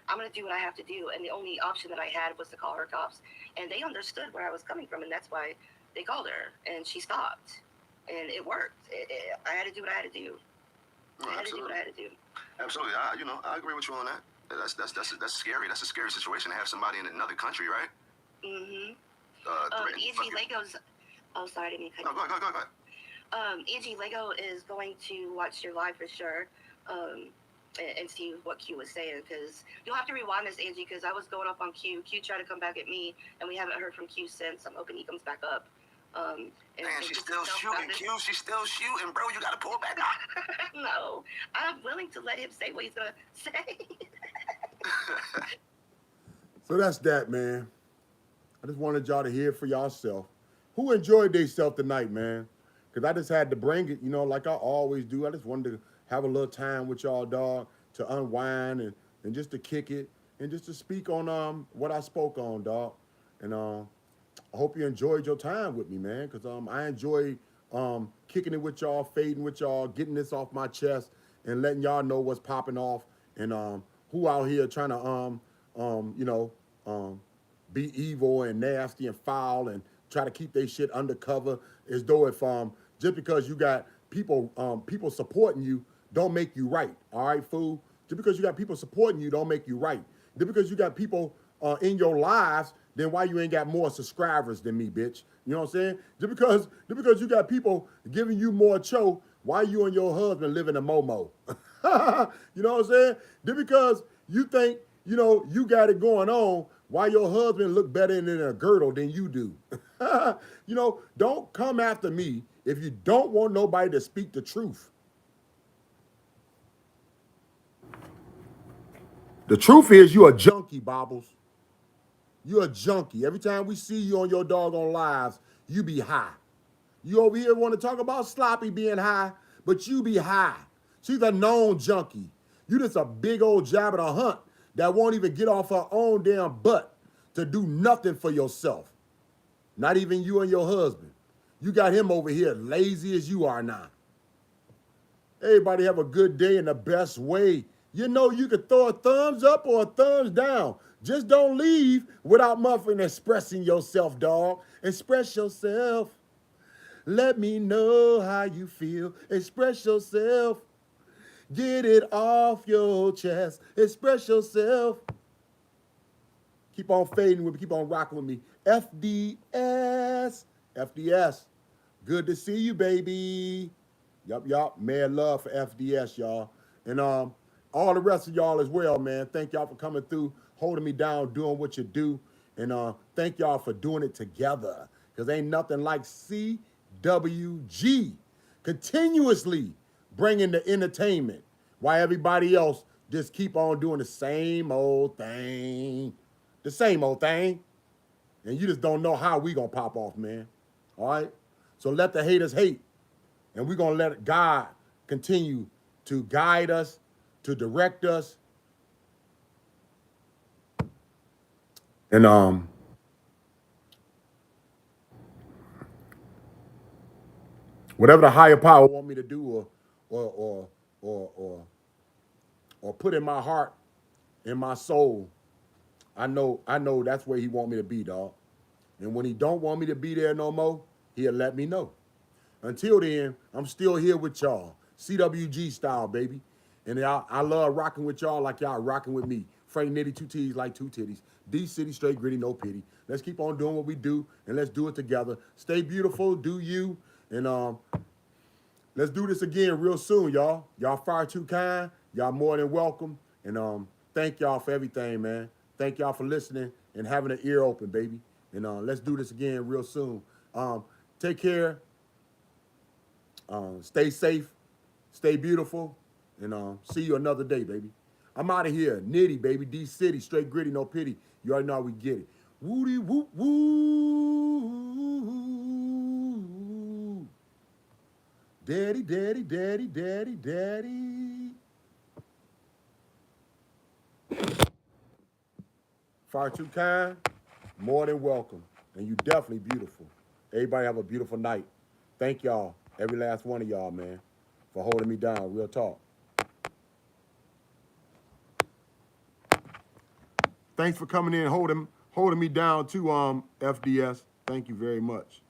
I'm going to do what I have to do. And the only option that I had was to call her cops. And they understood where I was coming from. And that's why they called her. And she stopped. And it worked. I had to do what I had to do. I had to do what I had to do. Absolutely. I agree with you on that. That's scary. That's a scary situation to have somebody in another country, right? Mm-hmm. Angie Lego's... Oh, sorry, I didn't mean to cut you. No, go ahead. Angie Lego is going to watch your live for sure, and see what Q was saying, because you'll have to rewind this, Angie, because I was going up on Q. Q tried to come back at me, and we haven't heard from Q since. I'm hoping he comes back up. Man, she's still shooting, Q. She's still shooting, bro. You got to pull back up. No, I'm willing to let him say what he's going to say. So that's that, man. I just wanted y'all to hear it for yourself. Who enjoyed themselves tonight, man? Because I just had to bring it, like I always do. I just wanted to have a little time with y'all, dog, to unwind and just to kick it and just to speak on what I spoke on, dog. And I hope you enjoyed your time with me, man, because I enjoy kicking it with y'all, fading with y'all, getting this off my chest and letting y'all know what's popping off and who out here trying to, be evil and nasty and foul and try to keep their shit undercover, as though if just because you got people supporting you don't make you right. All right, fool? Just because you got people supporting you don't make you right. Just because you got people in your lives, then why you ain't got more subscribers than me, bitch? You know what I'm saying? Just because you got people giving you more cho, why you and your husband live in a momo? You know what I'm saying? Just because you think, you got it going on, why your husband look better in a girdle than you do. Don't come after me if you don't want nobody to speak the truth. The truth is you a junkie, Bobbles. You a junkie. Every time we see you on your doggone lives, you be high. You over here want to talk about Sloppy being high, but you be high. She's a known junkie. You just a big old Jabba the Hutt that won't even get off her own damn butt to do nothing for yourself. Not even you and your husband. You got him over here lazy as you are now. Everybody have a good day in the best way. You could throw a thumbs up or a thumbs down. Just don't leave without muffin expressing yourself, dog. Express yourself. Let me know how you feel. Express yourself. Get it off your chest. Express yourself. Keep on fading with me. Keep on rocking with me. FDS. FDS. Good to see you, baby. Yup. Mad love for FDS, y'all. And all the rest of y'all as well, man. Thank y'all for coming through, holding me down, doing what you do. And thank y'all for doing it together. because ain't nothing like CWG continuously bringing the entertainment while everybody else just keep on doing the same old thing. The same old thing. And you just don't know how we gonna pop off, man. All right? So let the haters hate. And we're gonna let God continue to guide us, to direct us. And whatever the higher power want me to do or or or or or put in my heart, in my soul, I know that's where he want me to be, dog. And when he don't want me to be there no more, he'll let me know. Until then, I'm still here with y'all. CWG style, baby. And I love rocking with y'all like y'all rocking with me. Frank Nitty, two T's like two titties. D City, straight gritty, no pity. Let's keep on doing what we do, and let's do it together. Stay beautiful, do you, and let's do this again real soon, y'all. Y'all far too kind. Y'all more than welcome. And thank y'all for everything, man. Thank y'all for listening and having an ear open, baby. And let's do this again real soon. Take care. Stay safe. Stay beautiful. And see you another day, baby. I'm out of here. Nitty, baby. D City, straight gritty, no pity. You already know how we get it. Woody whoop woo. Daddy, daddy, daddy, daddy, daddy. Far too kind, more than welcome. And you definitely beautiful. Everybody have a beautiful night. Thank y'all, every last one of y'all, man, for holding me down. Real talk. Thanks for coming in, holding me down too, FDS. Thank you very much.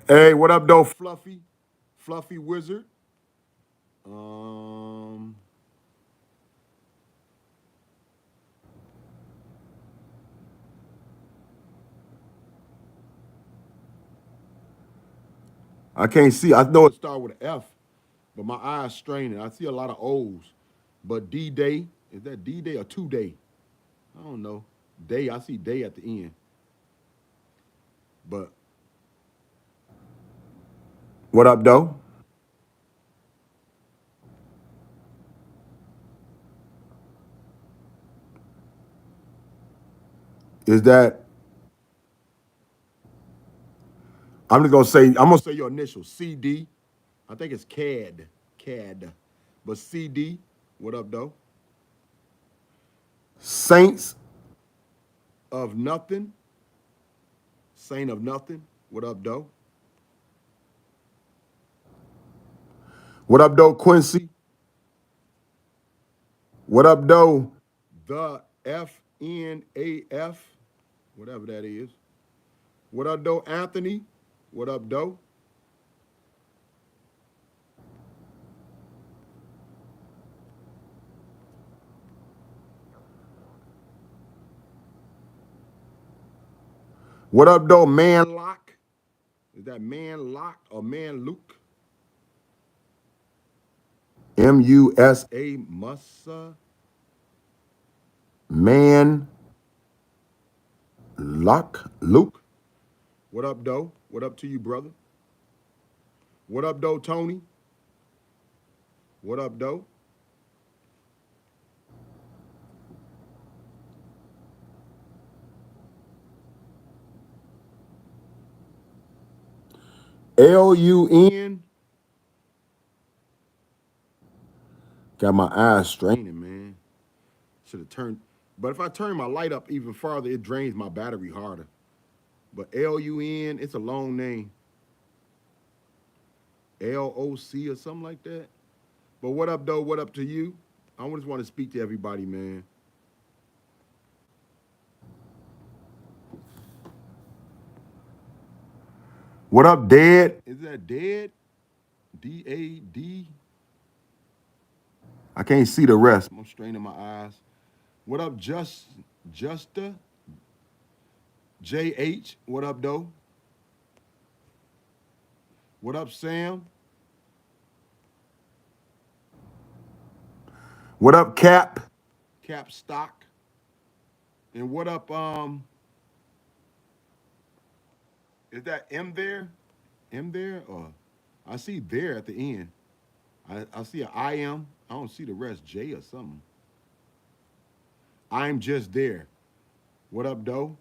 Hey, what up, though, Fluffy? Fluffy Wizard. Um, I can't see. I know it started with an F, but my eyes straining. I see a lot of O's. But D Day, is that D Day or 2 Day? I don't know. Day, I see day at the end. But what up, though? Is that I'm gonna say your initials. CD. I think it's CAD. CAD. But CD, what up, though? Saints of Nothing. Saint of Nothing. What up, though? What up, though, Quincy? What up, though? The FNAF, whatever that is. What up, though, Anthony? What up, though? What up, though, Man Lock? Is that Man Lock or Man Luke? MUSA Musa Man Lock Luke. What up, though? What up to you, brother? What up, though, Tony? What up, though? LUN. Got my eyes straining, man. Should have turned. But if I turn my light up even farther, it drains my battery harder. But LUN, it's a long name. LOC or something like that. But what up, though? What up to you? I just want to speak to everybody, man. What up, Dead? Is that Dead? DAD? I can't see the rest. I'm straining my eyes. What up, Justa? JH? What up, though? What up, Sam? What up, Cap? Cap Stock? And what up, is that M there? M there? Or I see there at the end. I see an I am. I don't see the rest, J or something. I'm just there. What up, Doe?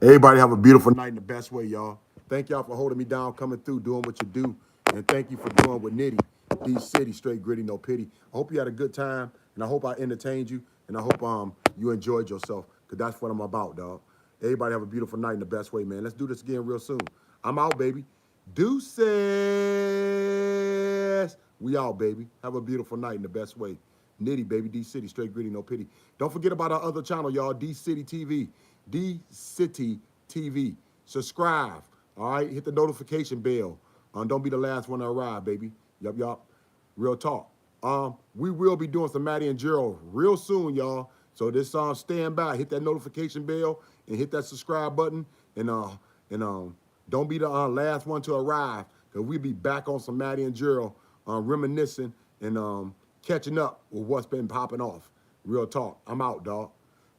Everybody have a beautiful night in the best way, y'all. Thank y'all for holding me down, coming through, doing what you do. And thank you for doing with Nitty. D City, straight gritty, no pity. I hope you had a good time, and I hope I entertained you, and I hope you enjoyed yourself, because that's what I'm about, dog. Everybody have a beautiful night in the best way, man. Let's do this again real soon. I'm out, baby. Deuces. We out, baby. Have a beautiful night in the best way. Nitty, baby. D City, straight gritty, no pity. Don't forget about our other channel, y'all. D City TV. D City TV. Subscribe. All right. Hit the notification bell. Don't be the last one to arrive, baby. Yup, yup. Real talk. We will be doing some Maddie and Gerald real soon, y'all. So this stand by, hit that notification bell and hit that subscribe button, and don't be the last one to arrive, because we'll be back on some Maddie and Gerald, reminiscing and catching up with what's been popping off. Real talk. I'm out, dog.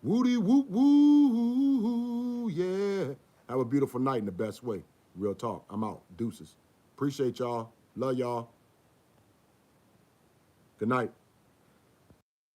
Woody woo woo, yeah. Have a beautiful night in the best way. Real talk. I'm out. Deuces. Appreciate y'all. Love y'all. Good night.